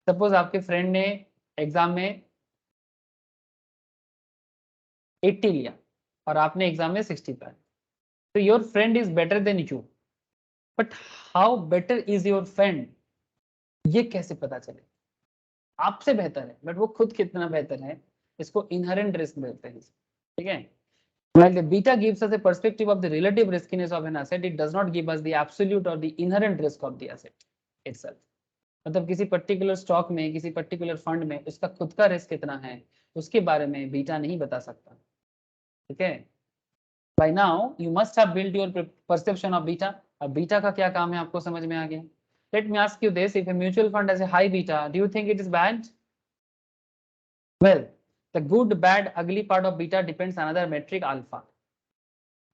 सपोज आपके फ्रेंड ने एग्जाम में 80 लिया और आपने एग्जाम में 60 पाया, तो your friend is better than you, but how better is your friend ये कैसे पता चले? आपसे बेहतर है बट वो खुद कितना बेहतर है, इसको इनहेरेंट रिस्क बोलते हैं, ठीक है। While the beta gives us a perspective of the relative riskiness of an asset, it does not give us the absolute or the inherent risk of the asset itself. मतलब किसी पर्टिकुलर स्टॉक में, किसी पर्टिकुलर फंड में उसका खुद का रिस्क कितना है उसके बारे में बीटा नहीं बता सकता, ठीक है। By now you must have built your perception of beta. अब बीटा का क्या काम है आपको समझ में आ गया। Let me ask you this: if a mutual fund has a high beta, do you think it is bad? Well, the good, bad, ugly part of beta depends on another metric, alpha.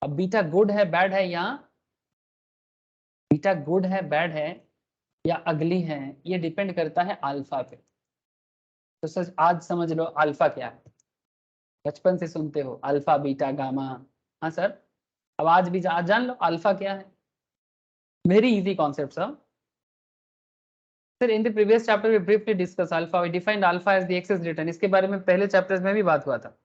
अब बीटा गुड है बैड है, या बीटा गुड है बैड है या अगली है, ये डिपेंड करता है अल्फा पे। तो सर आज समझ लो अल्फा क्या है, बचपन से सुनते हो अल्फा बीटा गामा, हाँ सर, अब आज भी आज जान लो अल्फा क्या है। Very easy concept sir. Sir in the previous chapter we briefly discuss alpha, we defined alpha as the excess return, इसके बारे में पहले चैप्टर्स में भी बात हुआ था।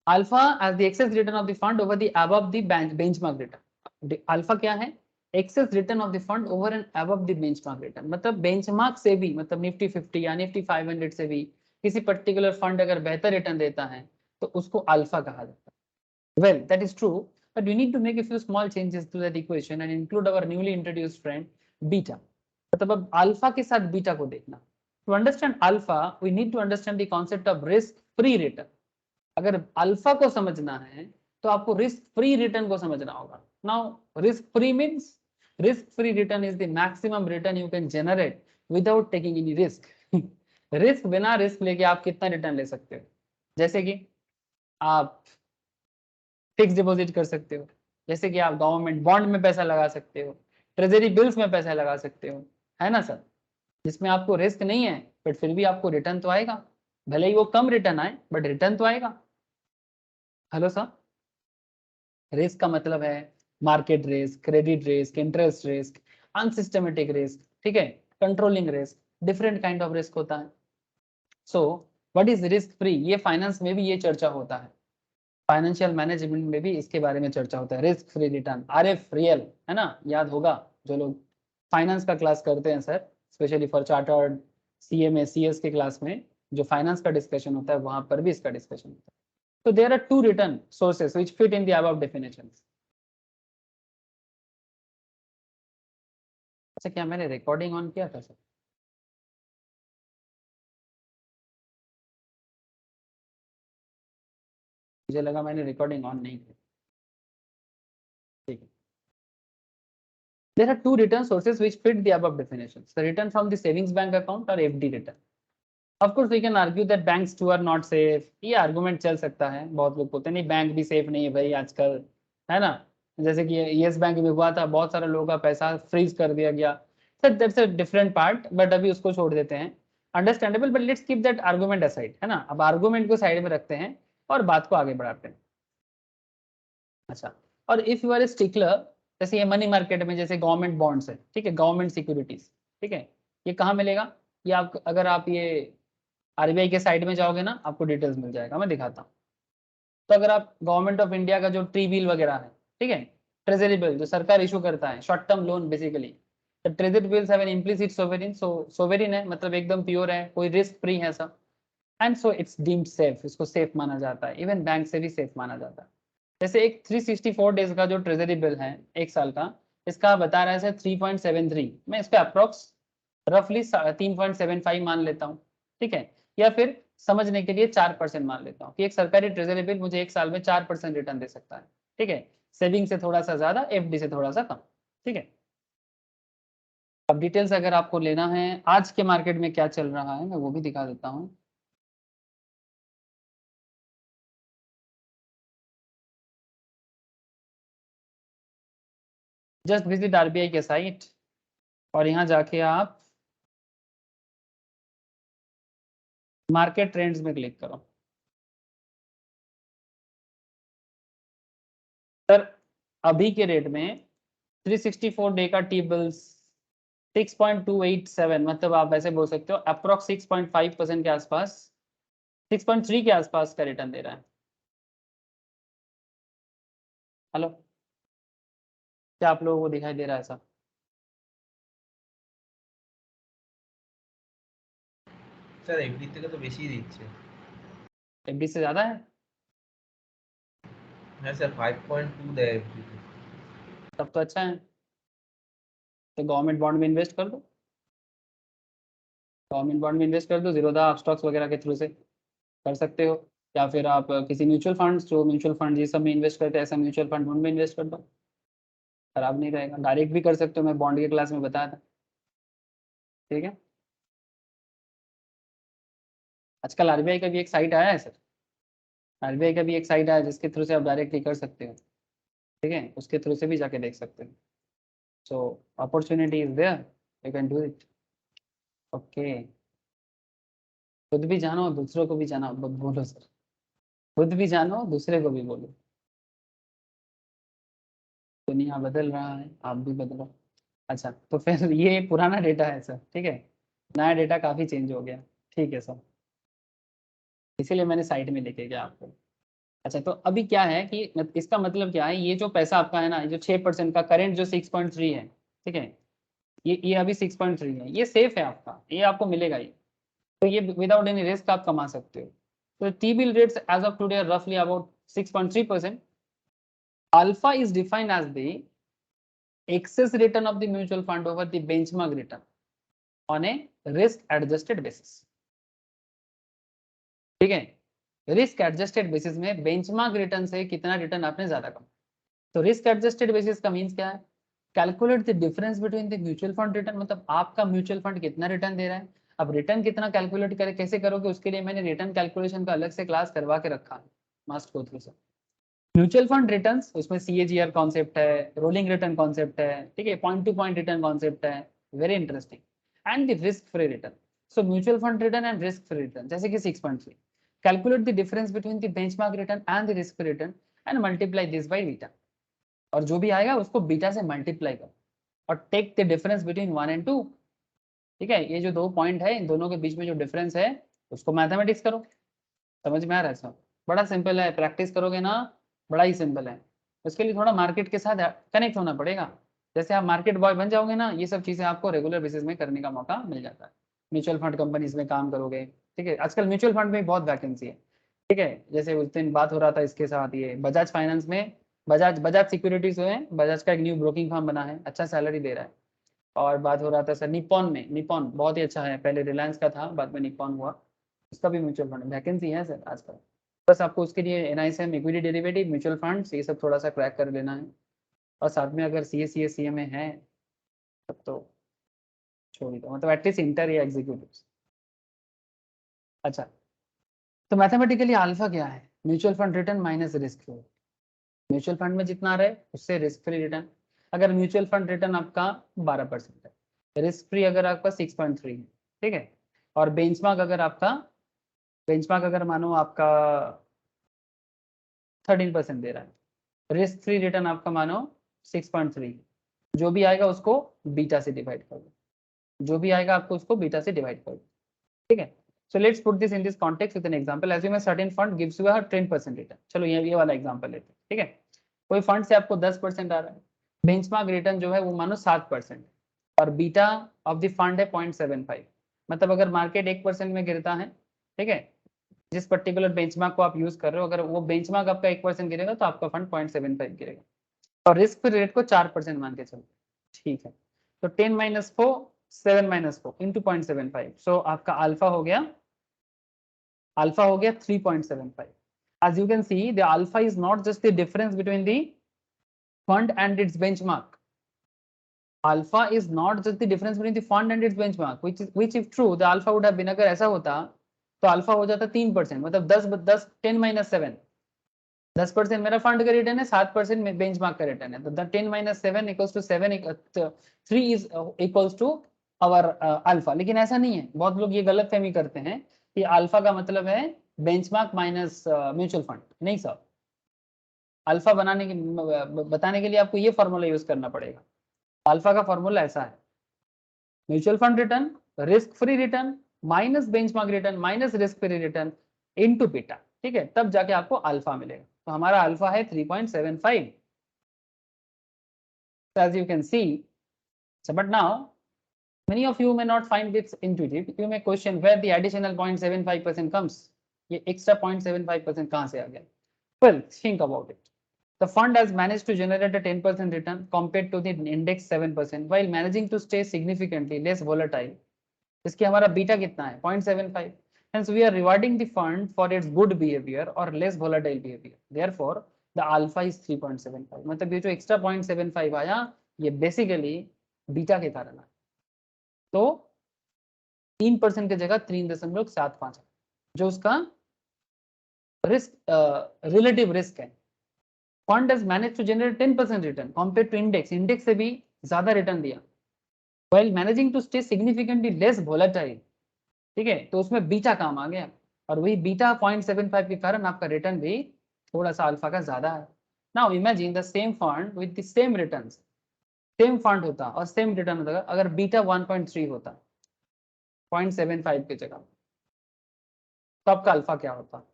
Alpha as the excess return of the fund over the above the benchmark return. Alpha क्या है? Excess return of the fund over and above the benchmark return, मतलब बेंचमार्क से भी, मतलब निफ्टी 50 या निफ्टी 500 से भी किसी पर्टिकुलर फंड अगर बेहतर रिटर्न देता है तो उसको अल्फा कहा जाता है। Well that is true, but we need to make a few small changes to that equation and include our newly introduced friend beta. मतलब अब अल्फा के साथ बीटा को देखना। To understand alpha we need to understand the concept of risk free return. अगर अल्फा को समझना है तो आपको रिस्क फ्री रिटर्न को समझना होगा। Now risk free means risk free return is the maximum return you can generate without taking any risk. Risk बिना रिस्क लेके आप कितना रिटर्न ले सकते हो? जैसे कि आप फिक्स डिपॉजिट कर सकते हो, जैसे कि आप गवर्नमेंट बॉन्ड में पैसा लगा सकते हो, ट्रेजरी बिल्स में पैसा लगा सकते हो, है ना सर, जिसमें आपको रिस्क नहीं है बट फिर भी आपको रिटर्न तो आएगा, भले ही वो कम रिटर्न आए बट रिटर्न तो आएगा। हेलो सर, रिस्क का मतलब है market risk, credit risk, interest risk, unsystematic risk, ठीक है, controlling risk, different kind of risk होता है। So what is risk free, ये फाइनेंस में भी ये चर्चा होता है। फाइनेंशियल मैनेजमेंट में भी इसके बारे में चर्चा होता है, risk free return, RF real, है ना, याद होगा जो लोग फाइनेंस का क्लास करते हैं sir, specially for chartered CMA CS के क्लास में जो फाइनेंस का डिस्कशन होता है वहां पर भी इसका डिस्कशन होता है। तो there are two return sources which fit in the above definitions. अच्छा, क्या मैंने रिकॉर्डिंग ऑन किया था सर? मुझे लगा मैंने रिकॉर्डिंग ऑन नहीं की। ठीक है। There are two return sources which fit the above definitions: the return from the savings bank account or FD return. Of course, we can argue that banks too are not safe. ये आर्गुमेंट चल सकता है, बहुत लोग बोलते हैं नहीं बैंक भी सेफ नहीं है भाई आजकल, है ना, जैसे कि येस बैंक में हुआ था, बहुत सारे लोगों का पैसा फ्रीज कर दिया गया। Sir that's a different part, but अभी उसको छोड़ देते हैं, understandable, but let's keep that argument aside, है ना। अब आर्गुमेंट को साइड में रखते हैं और बात को आगे बढ़ाते हैं। अच्छा, और if you R A stickler, जैसे ये मनी मार्केट में जैसे गवर्नमेंट बॉन्ड्स है, ठीक है, गवर्नमेंट सिक्योरिटीज, ठीक है, ये कहाँ मिलेगा? ये आप अगर आप ये आरबीआई के साइड में जाओगे ना, आपको डिटेल्स मिल जाएगा, मैं दिखाता हूँ। तो अगर आप गवर्नमेंट ऑफ इंडिया का जो ट्री बिल वगैरह है, ठीक है, ट्रेजरी बिल जो सरकार इशू करता है, short term loan basically, the treasury bills have an implicit sovereign, so sovereign है मतलब एकदम प्योर है, कोई रिस्क फ्री है सब, and so it's deemed safe, इसको सेफ माना जाता है, इवन बैंक से भी सेफ माना जाता है। जैसे एक 364 डेज का जो ट्रेजरी बिल है एक साल का, इसका बता रहा है 3.73, मैं इस पे अप्रोक्स रफली 3.75 मान लेता हूँ, ठीक है, या फिर समझने के लिए 4% मान लेता हूँ कि एक सरकारी ट्रेजरी बिल मुझे एक साल में 4% रिटर्न दे सकता है, ठीक है, सेविंग से थोड़ा सा ज्यादा, एफडी से थोड़ा सा कम, ठीक है। अब डिटेल्स अगर आपको लेना है आज के मार्केट में क्या चल रहा है, मैं वो भी दिखा देता हूँ। जस्ट विजिट आरबीआई के साइट और यहाँ जाके आप मार्केट ट्रेंड्स में क्लिक करो। सर अभी के रेट में 364 डे का टी बिल्स 6.287, मतलब आप ऐसे बोल सकते हो अप्रोक्स 6.5% के आसपास, 6.3 के आसपास का रिटर्न दे रहा है। हेलो, क्या आप लोगों को दिखाई दे रहा है ऐसा? স্যার এফডি থেকে তো বেশি দিচ্ছে। एफडी से ज्यादा है? হ্যাঁ স্যার 5.2 দেয় এফডিতে। तब तो अच्छा है, तो गवर्नमेंट बॉन्ड में इन्वेस्ट कर दो, गवर्नमेंट बॉन्ड में इन्वेस्ट कर दो, जीरोधा स्टॉक्स वगैरह के थ्रू से कर सकते हो, या फिर आप किसी म्यूचुअल फंड्स, जो म्यूचुअल फंड ये सब में इन्वेस्ट करते हैं, ऐसा म्यूचुअल फंड उनमें इन्वेस्ट कर दो, खराब नहीं रहेगा। डायरेक्ट भी कर सकते हो, मैं बॉन्ड के क्लास में बताया था, ठीक है। आजकल आरबीआई का भी एक साइट आया है सर, आरबीआई का भी एक साइट आया है जिसके थ्रू से आप डायरेक्टली कर सकते हो, ठीक है, उसके थ्रू से भी जाके देख सकते हो। So opportunity is there, you can do it. Okay, खुद भी जानो दूसरों को भी जाना बोलो सर, खुद भी जानो दूसरे को भी बोलो, दुनिया बदल रहा है, आप भी बदलो। अच्छा, तो फिर ये पुराना डेटा है सर, ठीक है, नया डेटा काफ़ी चेंज हो गया, ठीक है सर, इसीलिए मैंने साइट में लेके गया आपको। अच्छा, तो अभी क्या है कि इसका मतलब क्या है, ये जो पैसा आपका है ना, जो 6% का करंट जो 6.3 है, ठीक है, ये अभी 6.3 है, ये सेफ है आपका, ये आपको मिलेगा ये, तो ये विदाउट एनी रिस्क आप कमा सकते हो। तो T bill rates as of today रफली about 6.3%। Alpha is defined as the excess return of the mutual fund over the benchmark return on a risk adjusted basis, ठीक है, रिस्क एडजस्टेड बेसिस में बेंचमार्क रिटर्न से कितना रिटर्न आपने ज्यादा कमा। तो रिस्क एडजस्टेड बेसिस का मींस क्या है? Calculate the difference between the mutual fund return, मतलब आपका म्यूचुअल फंड कितना रिटर्न दे रहा है। अब रिटर्न कितना कैलकुलेट करे, कैसे करोगे, उसके लिए मैंने रिटर्न कैलकुलेशन का अलग से क्लास करवा के रखा, must go through. Mutual fund returns, उसमें सीएजीआर कॉन्सेप्ट है, रोलिंग रिटर्न कॉन्सेप्ट है, ठीक है, point to point return concept है, very interesting, and the risk free return. So mutual fund return and risk free return, जैसे कि 6.3, calculate the difference between the benchmark return and the risk free return and multiply this by beta, और जो भी आएगा उसको बीटा से मल्टीप्लाई करो और take the difference between 1 and 2, ठीक है, ये जो दो पॉइंट है इन दोनों के बीच में जो डिफरेंस है उसको मैथमेटिक्स करो। समझ में आ रहा है सब? बड़ा सिंपल है, प्रैक्टिस करोगे ना बड़ा ही सिंपल है। उसके लिए थोड़ा मार्केट के साथ कनेक्ट होना पड़ेगा। जैसे आप मार्केट बॉय बन जाओगे ना, ये सब चीज़ें आपको रेगुलर बेसिस में करने का मौका मिल जाता है। म्यूचुअल फंड कंपनीज में काम करोगे, ठीक है। आजकल म्यूचुअल फंड में बहुत वैकेंसी है, ठीक है। जैसे उस दिन बात हो रहा था इसके साथ, ये बजाज फाइनेंस में, बजाज सिक्योरिटीज जो है, बजाज का एक न्यू ब्रोकिंग फर्म बना है, अच्छा सैलरी दे रहा है। और बात हो रहा था सर निपॉन में, निपॉन बहुत ही अच्छा है, पहले रिलायंस का था, बाद में निपॉन हुआ, उसका भी म्यूचुअल फंड वैकेंसी है सर आजकल। बस आपको उसके लिए NISM, equity derivative, mutual funds, ये सब थोड़ा सा क्रैक कर लेना है। और साथ में अगर CA में है तब तो छोड़ ही दो, मतलब एटलीस्ट इंटर या एग्जीक्यूटिव। अच्छा, तो मैथमेटिकली अल्फा क्या है? Mutual fund return minus risk free. Mutual fund में जितना रहे उससे रिस्क फ्री रिटर्न। अगर म्यूचुअल फंड रिटर्न आपका 12% है, रिस्क फ्री अगर आपका 6.3 है, ठीक है। और बेंचमार्क अगर मानो आपका 13% दे रहा है, रिस्क फ्री रिटर्न आपका मानो 6.3, जो भी आएगा उसको बीटा से डिवाइड कर दो, जो भी आएगा आपको उसको बीटा से डिवाइड कर दो, ठीक है। So let's put this in this context with an example. Assume a certain fund gives you a 10% return. चलो ये वाला एग्जांपल लेते हैं, ठीक है। कोई फंड से आपको 10% आ रहा है, बेंचमार्क रिटर्न जो है वो मानो 7%, और बीटा ऑफ द फंड है 0.75। मतलब अगर मार्केट 1% में गिरता है, ठीक है, जिस पर्टिकुलर बेंचमार्क को आप यूज कर रहे हो, अगर वो बेंचमार्क आपका 1% गिरेगा तो आपका फंड 0.75 गिरेगा। और रिस्क फ्री रेट को 4% मान के चलते, ठीक है। तो 10 माइनस 4, 7 माइनस 4 इंटू 0.75, सो आपका अल्फा हो गया 3.75. As you can see, the alpha is not just the difference between the fund and its benchmark. Alpha is not just the difference between the fund and its benchmark, which if true, the alpha would have been, अगर ऐसा होता तो अल्फा हो जाता 3%, मतलब 10 माइनस 7, 10% मेरा फंड का रिटर्न है, 7% बेंचमार्क का रिटर्न है, तो 10 minus 7 equals to 7, 3 is equals to our alpha. लेकिन ऐसा नहीं है, बहुत लोग ये गलत फहमी करते हैं कि अल्फा का मतलब है बेंचमार्क माइनस म्यूचुअल फंड। नहीं सर, अल्फा बताने के लिए आपको ये फॉर्मूला यूज करना पड़ेगा। अल्फा का फॉर्मूला ऐसा है, mutual fund return, risk free return minus benchmark return minus risk free return into beta, ठीक है, तब जाके आपको अल्फा मिलेगा। तो हमारा अल्फा है 3.75, as you can see. So but now many of you may not find this intuitive. You may question where the additional 0.75% comes. ये extra 0.75% कहाँ से आ गया? Well, think about it. The fund has managed to generate a 10% return compared to the index 7%, while managing to stay significantly less volatile. इसकी हमारा बीटा कितना है? 0.75. Hence we are rewarding the fund for its good behavior or less volatile behavior. Therefore, the alpha is 3.75. मतलब ये जो extra 0.75 आया, ये basically बीटा के कारण आया। तो 3% की जगह 3.75, जो उसका रिस्क रिलेटिव रिस्क है। Fund has manage to generate 10% return compare to index, index से भी ज्यादा रिटर्न दिया, while managing to stay significantly less volatile, ठीक है। तो उसमें बीटा काम आ गया, और वही बीटा 0.75 के कारण आपका रिटर्न भी थोड़ा सा अल्फा का ज्यादा है। Now imagine the same fund with the same returns, same fund होता और सेम रिटर्न होता, अगर बीटा 1.3 होता 0.75 की जगह, तो आपका अल्फा क्या होता?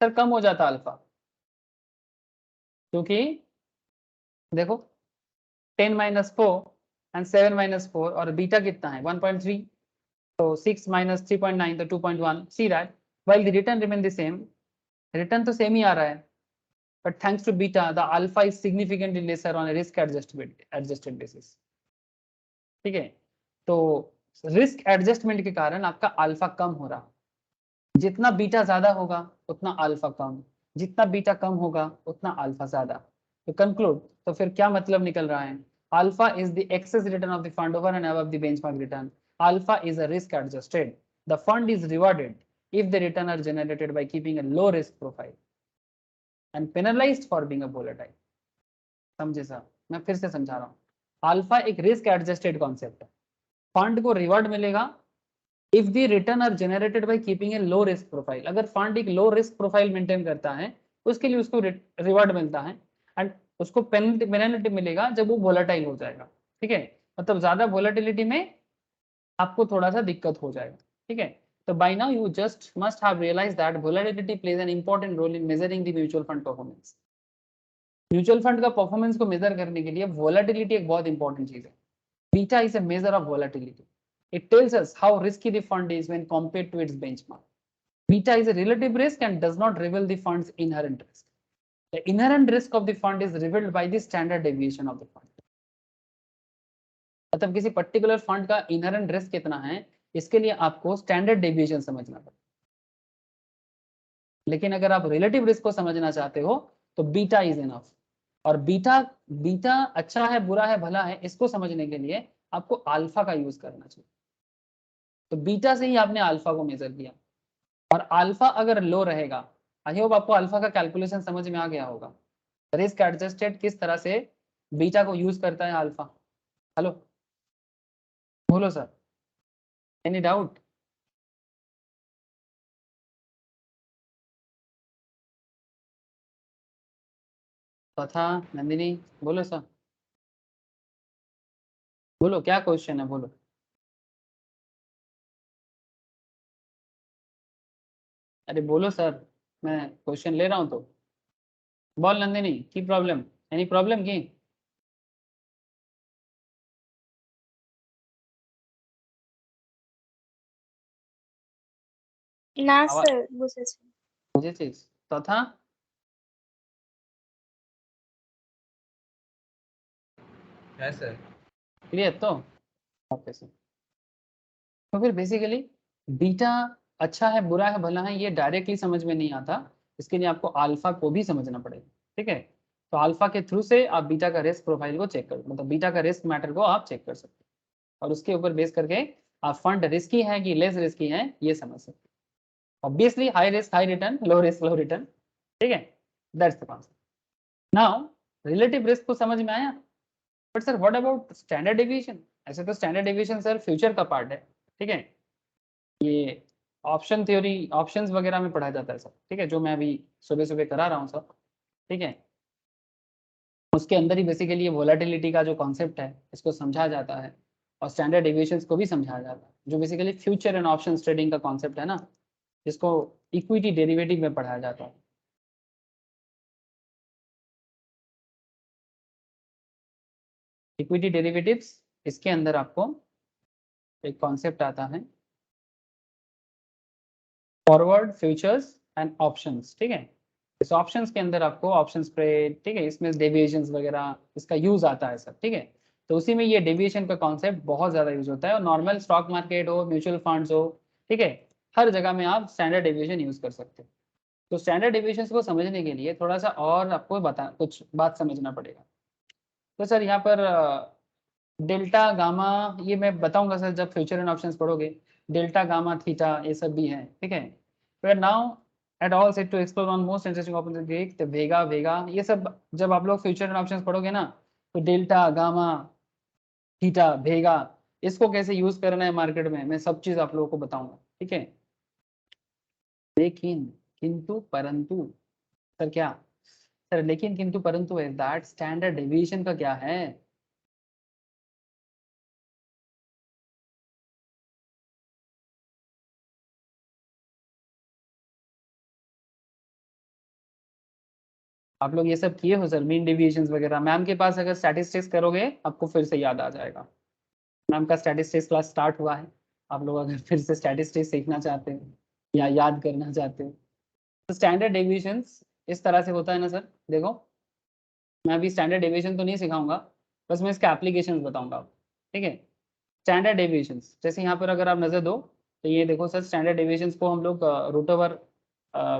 सर कम हो जाता अल्फा, क्योंकि देखो 10 माइनस 4 एंड 7 माइनस 4, और बीटा कितना है 1.3, तो 6 माइनस 3.9 तो 2.1। See that while the return remain the same, return तो सेम ही आ रहा है, but thanks to beta the alpha is significantly lesser on a risk adjusted basis, ठीक है। तो रिस्क एडजस्टमेंट के कारण आपका अल्फा कम हो रहा, जितना बीटा ज्यादा होगा उतना अल्फा कम, जितना बीटा कम होगा उतना अल्फा ज्यादा। तो कंक्लूड, तो फिर क्या मतलब निकल रहा है? Alpha is the excess return of the fund over and above the benchmark return. Alpha is a risk adjusted, the fund is rewarded if the return are generated by keeping a low risk profile and penalized for being a volatile. समझे सर? मैं फिर से समझा रहा हूँ, अल्फा एक रिस्क एडजस्टेड कॉन्सेप्ट है, फंड को रिवॉर्ड मिलेगा if the return are generated by keeping a low risk profile. अगर फंड एक लो रिस्क प्रोफाइल मेंटेन करता है उसके लिए उसको रिवॉर्ड मिलता है, एंड उसको पेनल्टी मिलेगा जब वो वोलेटाइल हो जाएगा, ठीक है। मतलब ज्यादा वोलेटिलिटी में आपको थोड़ा सा दिक्कत हो जाएगा, ठीक है। तो by now you just must have realized that volatility plays an important role in measuring the mutual fund performance. Mutual fund का परफॉर्मेंस को मेजर करने के लिए वोलेटिलिटी एक बहुत इंपॉर्टेंट चीज है. Beta is a measure of volatility. It tells us how risky the fund is when compared to its benchmark. Beta is a relative risk and does not reveal the fund's inherent risk. The inherent risk of the fund is revealed by the standard deviation of the fund. मतलब किसी पर्टिकुलर फंड का इनहेरेंट रिस्क कितना है, इसके लिए आपको स्टैंडर्ड डेविएशन समझना पड़ेगा. लेकिन अगर आप रिलेटिव रिस्क को समझना चाहते हो तो बीटा इज इनफ. और बीटा अच्छा है, बुरा है, भला है, इसको समझने के लिए आपको अल्फा का यूज करना चाहिए. तो बीटा से ही आपने अल्फा को मेजर किया, और अल्फा अगर लो रहेगा, आई होप आपको अल्फा का कैलकुलेशन समझ में आ गया होगा. रिस्क एडजस्टेड किस तरह से बीटा को यूज करता है अल्फा. हेलो, बोलो सर, एनी डाउट? तथा नंदिनी, बोलो सर, बोलो क्या क्वेश्चन है, बोलो. अरे बोलो सर, मैं क्वेश्चन ले रहा हूँ तो बोल. नंदिनी की प्रॉब्लम, एनी प्रॉब्लम की? না आवाज স্যার, বুঝেছি। বুঝেছিস? तथा है सर. क्लियर तो? Okay sir. तो फिर बेसिकली बीटा अच्छा है, बुरा है, भला है, ये डायरेक्टली समझ में नहीं आता. इसके लिए आपको अल्फा को भी समझना पड़ेगा. ठीक है, तो अल्फा के थ्रू से आप बीटा का रिस्क प्रोफाइल को चेक कर, मतलब बीटा का रिस्क मैटर को आप चेक कर सकते हैं, और उसके ऊपर बेस करके आप फंड रिस्की है कि लेस रिस्की है ये समझ सकते हैं. Obviously high risk high return, low risk low return. ठीक है, that's the concept. Now relative risk को समझ में आया. But sir what about standard deviation? ऐसे तो स्टैंडर्ड डेविएशन सर फ्यूचर का पार्ट है. ठीक है, ये ऑप्शन थ्योरी, ऑप्शंस वगैरह में पढ़ाया जाता है सब. ठीक है, जो मैं अभी सुबह सुबह करा रहा हूँ सब. ठीक है, उसके अंदर ही बेसिकली ये वोलेटिलिटी का जो कॉन्सेप्ट है इसको समझा जाता है, और स्टैंडर्ड डेविएशंस को भी समझाया जाता है, जो basically future and option trading का कॉन्सेप्ट है ना, जिसको इक्विटी डेरिवेटिव में पढ़ाया जाता है. इक्विटी डेरिवेटिव्स, इसके अंदर आपको एक कॉन्सेप्ट आता है फॉरवर्ड, फ्यूचर्स एंड ऑप्शंस. ठीक है, इस ऑप्शंस के अंदर आपको ऑप्शन स्प्रेड, ठीक है, इसमें डेविएशंस वगैरह इसका यूज आता है सब. ठीक है, तो उसी में ये डेविएशन का कॉन्सेप्ट बहुत ज़्यादा यूज होता है, और नॉर्मल स्टॉक मार्केट हो, म्यूचुअल फंड्स हो, ठीक है, हर जगह में आप स्टैंडर्ड डेविएशन यूज कर सकते हो. तो स्टैंडर्ड डेविएशन को समझने के लिए थोड़ा सा और आपको कुछ बात समझना पड़ेगा. तो सर यहाँ पर डेल्टा गामा, ये मैं बताऊंगा सर जब फ्यूचर एंड ऑप्शंस पढ़ोगे. डेल्टा गामा थीटा ये सब भी है. ठीक है, फिर now at all set to explore on most interesting option तो वेगा वेगा, ये सब जब आप लोग फ्यूचर एंड ऑप्शंस पढ़ोगे ना, तो डेल्टा गामा थीटा वेगा, इसको कैसे यूज करना है मार्केट में, मैं सब चीज आप लोगों को बताऊंगा. ठीक है, लेकिन किंतु परंतु सर क्या, सर लेकिन किंतु परंतु है दैट स्टैंडर्ड डेविएशन का क्या है? आप लोग ये सब किए हो सर, मीन डेविएशंस वगैरह? मैम के पास अगर स्टैटिस्टिक्स करोगे आपको फिर से याद आ जाएगा. मैम का स्टैटिस्टिक्स क्लास स्टार्ट हुआ है. आप लोग अगर फिर से स्टैटिस्टिक्स सीखना चाहते हो या याद करना चाहते हो, तो स्टैंडर्ड डेविएशंस इस तरह से होता है ना सर. देखो, मैं अभी स्टैंडर्ड डेविएशन तो नहीं सिखाऊंगा, बस मैं इसका एप्लीकेशन बताऊंगा आपको. ठीक है, स्टैंडर्ड डेविएशंस जैसे यहाँ पर अगर आप नजर दो, तो ये देखो सर, स्टैंडर्ड डेविएशंस को हम लोग रूट ओवर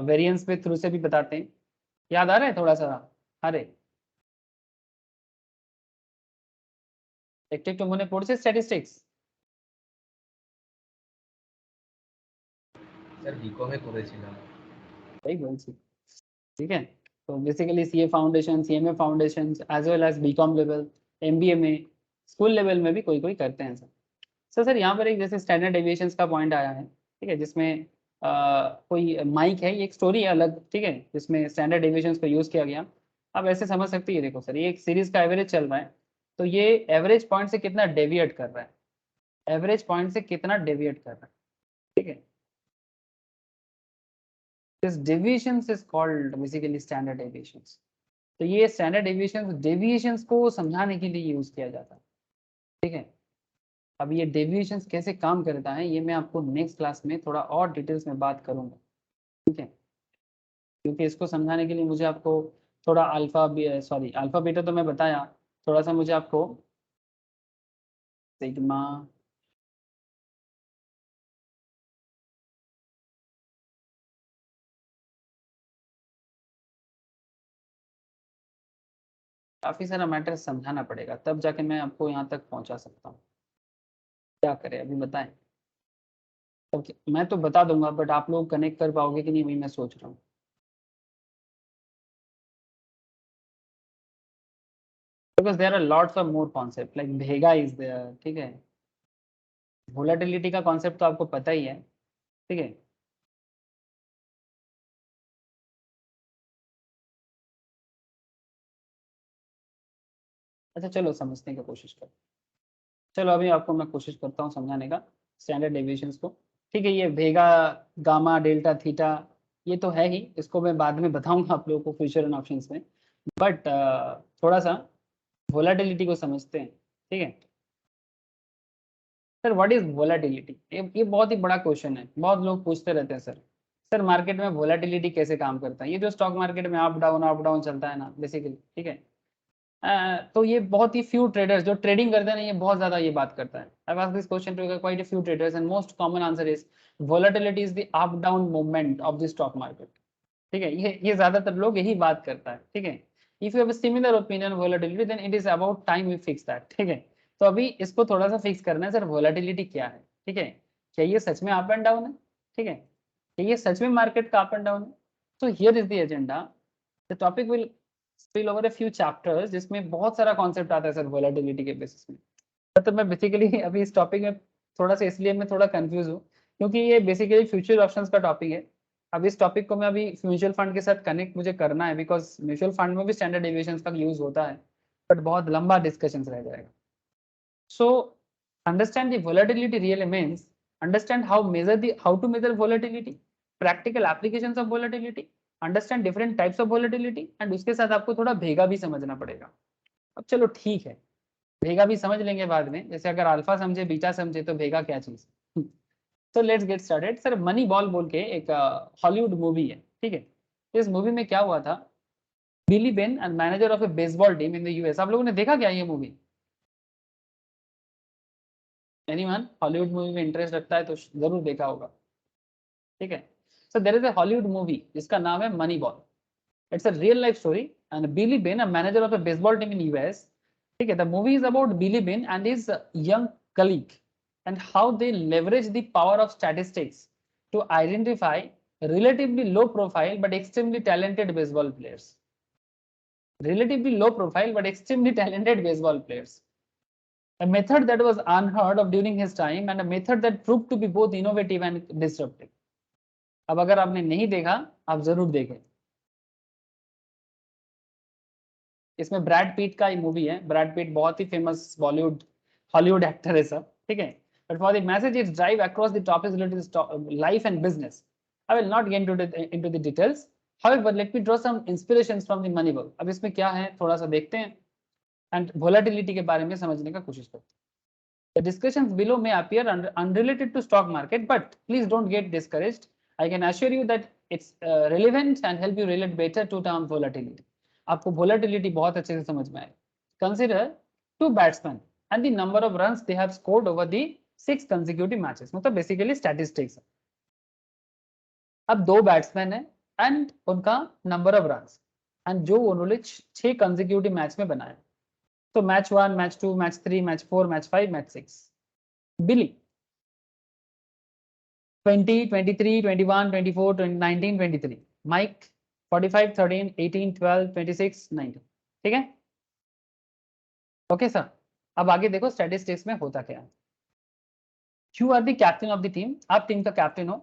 वेरिएंस पे थ्रू से भी बताते हैं. याद आ रहा है थोड़ा सा? अरे একটু একটু মনে পড়ছে স্ট্যাটিস্টিক্স? স্যার বিকমে করেছিলাম. তাই বলছি. ठीक है, तो basically CA foundation, CMA foundation, as well as BCom level, MBA में, स्कूल लेवल में भी कोई कोई करते हैं सर. सर यहाँ पर एक जैसे स्टैंडर्ड डेविएशंस का पॉइंट आया है. ठीक है, जिसमें कोई माइक है, ये एक स्टोरी है अलग. ठीक है, जिसमें स्टैंडर्ड डेविएशंस को यूज़ किया गया. आप ऐसे समझ सकते हैं, देखो सर, ये एक सीरीज का एवरेज चल रहा है, तो ये एवरेज पॉइंट से कितना डेविएट कर रहा है, एवरेज पॉइंट से कितना डेविएट कर रहा है. ठीक है, this deviations is called basically standard deviations. तो ये स्टैंडर्ड डेविएशंस को समझाने के लिए यूज किया जाता है, ठीक है। अब ये डेविएशंस कैसे काम करता है ये मैं आपको नेक्स्ट क्लास में थोड़ा और डिटेल्स में बात करूंगा, ठीक है। क्योंकि इसको समझाने के लिए मुझे आपको थोड़ा अल्फा बीटा तो मैं बताया, थोड़ा सा मुझे आपको सिग्मा काफी सारा मैटर समझाना पड़ेगा, तब जाके मैं आपको यहाँ तक पहुँचा सकता हूँ। क्या करें अभी बताएं। मैं तो बता दूंगा बट आप लोग कनेक्ट कर पाओगे कि नहीं वही मैं सोच रहा हूँ। Because there are lots of more concept like vega is there, ठीक है। वोलेटिलिटी का कॉन्सेप्ट तो आपको पता ही है, ठीक है। अच्छा चलो समझने की कोशिश करो। चलो अभी आपको मैं कोशिश करता हूँ समझाने का स्टैंडर्ड डेविएशंस को, ठीक है। ये भेगा, गामा, डेल्टा, थीटा ये तो है ही, इसको मैं बाद में बताऊंगा आप लोगों को फ्यूचर एंड ऑप्शंस में। बट थोड़ा सा वोलेटिलिटी को समझते हैं, ठीक है। सर व्हाट इज वोलेटिलिटी, ये बहुत ही बड़ा क्वेश्चन है, बहुत लोग पूछते रहते हैं सर। सर मार्केट में वोलेटिलिटी कैसे काम करता है, ये जो स्टॉक मार्केट में अप डाउन चलता है ना बेसिकली, ठीक है। तो ये बहुत ही फ्यू ट्रेडर्स जो ट्रेडिंग करते हैं ना, ये बहुत ज्यादा ये बात करता है। I asked this question to quite a few traders and most common answer is volatility is the up down movement of the stock market, ठीक है। ये ज्यादातर लोग यही बात करता है, ठीक है। If you have a similar opinion volatility then it is about time we fix that, ठीक है। तो अभी इसको थोड़ा सा फिक्स करना है सर, वोलेटिलिटी क्या है, ठीक है। क्या ये सच में अप एंड डाउन है, ठीक है। क्या ये सच में मार्केट का अप एंड डाउन है। तो here is the agenda, the topic will spill over a few chapters जिसमें बहुत सारा कॉन्सेप्ट आता है सर वोलेटिलिटी के बेसिस में। तो मैं बेसिकली अभी इस टॉपिक में थोड़ा सा इसलिए मैं थोड़ा कंफ्यूज हूँ क्योंकि ये बेसिकली फ्यूचर ऑप्शंस का टॉपिक है। अब इस टॉपिक को मैं अभी म्यूचुअल फंड के साथ कनेक्ट मुझे करना है बिकॉज म्यूचुअल फंड में भी स्टैंडर्ड डेविएशंस का यूज होता है, बट बहुत लंबा डिस्कशन रह जाएगा। So understand the volatility really means understand how to measure volatility, practical applications of volatility, understand different types of volatility and उसके साथ आपको थोड़ा भेगा भी समझना पड़ेगा। अब चलो ठीक है, भेगा भी समझ लेंगे बाद में, जैसे अगर अल्फा समझे बीटा समझे तो भेगा क्या चीज। तो let's get started sir. Money ball बोल के एक हॉलीवुड मूवी है, ठीक है। इस मूवी में क्या हुआ था, Billy Beane and manager of a baseball team in the US. आप लोगों ने देखा क्या ये मूवी, एनीवन हॉलीवुड मूवी में इंटरेस्ट रखता है तो जरूर देखा होगा, ठीक है। So there is a Hollywood movie जिसका नाम है Moneyball. It's a real life story and Billy Beane a manager of a baseball team in US, ठीक है। The movie is about Billy Beane and his young colleague and how they leverage the power of statistics to identify relatively low profile but extremely talented baseball players. Relatively low profile but extremely talented baseball players. A method that was unheard of during his time and a method that proved to be both innovative and disruptive. अब अगर आपने नहीं देखा आप जरूर देखें। इसमें ब्रैड पीट का मूवी है, ब्रैड पीट बहुत ही फेमस बॉलीवुड हॉलीवुड एक्टर है सब, ठीक है। But for the message it's drive across the topics related to life and business. I will not get into the details, however let me draw some inspirations from the Moneyball. अब इसमें क्या है थोड़ा सा देखते हैं एंड वोलेटिलिटी के बारे में समझने का कोशिश करते हैं। The discussions below may appear unrelated to stock market, but please don't get discouraged. I can assure you that it's relevant and help you relate better to term volatility. आपको volatility बहुत अच्छे से समझ में आए। Consider two batsmen and the number of runs they have scored over the 6 consecutive matches. मतलब basically statistics। अब दो बैट्समैन है एंड उनका नंबर ऑफ रन एंड जो उन्होंने 6 कंसेक्यूटिव मैच में बनाया। तो match 1, match 2, match 3, match 4, match 5, match 6। बिली 20, 23, 21, 24, 19, 23। माइक 45, 13, 18, 12, 26, 19। ठीक है, ओके सर। अब आगे देखो स्टैटिस्टिक्स में होता क्या है। You are the captain of the team, आप टीम का कैप्टन हो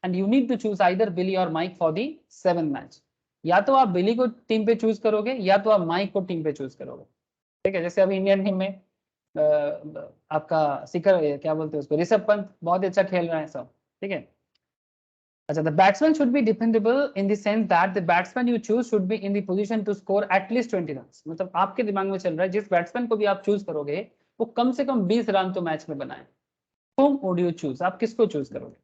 and you need to choose either Billy or Mike for the 7th match. या तो आप बिली को टीम पे चूज करोगे या तो आप माइक को टीम पे चूज करोगे, ठीक है। जैसे अभी इंडियन टीम में आपका शिखर क्या बोलते हैं उसको, ऋषभ पंत बहुत अच्छा खेल रहा है सब, ठीक है। अच्छा, the batsman should be dependable in the sense that the batsman you choose should be in the position to score at least 20 runs. मतलब आपके दिमाग में चल रहा है जिस बैट्समैन को भी आप चूज करोगे वो कम से कम 20 रन तो मैच में बनाए. Whom would you choose? आप किसको चूज करोगे?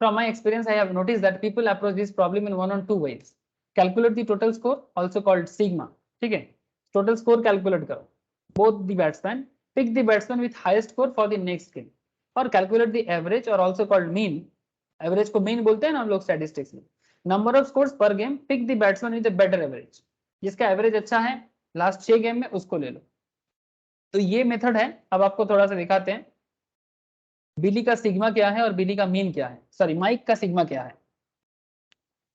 From my experience, I have noticed that people approach this problem in one or two ways. Calculate the total score, also called sigma. ठीक है? Total score calculate करो. Both the batsman, pick the batsman with highest score for the next game. और calculate the average or also called mean. Average को mean बोलते हैं ना हम लोग statistics में. Number of scores per game. Pick the batsman with a better average. जिसका average अच्छा है, last 6 गेम में उसको ले लो. तो ये मेथड है. अब आपको थोड़ा सा दिखाते हैं बिली का सिग्मा क्या है और बिली का मीन क्या है. सॉरी, माइक का सिग्मा क्या है.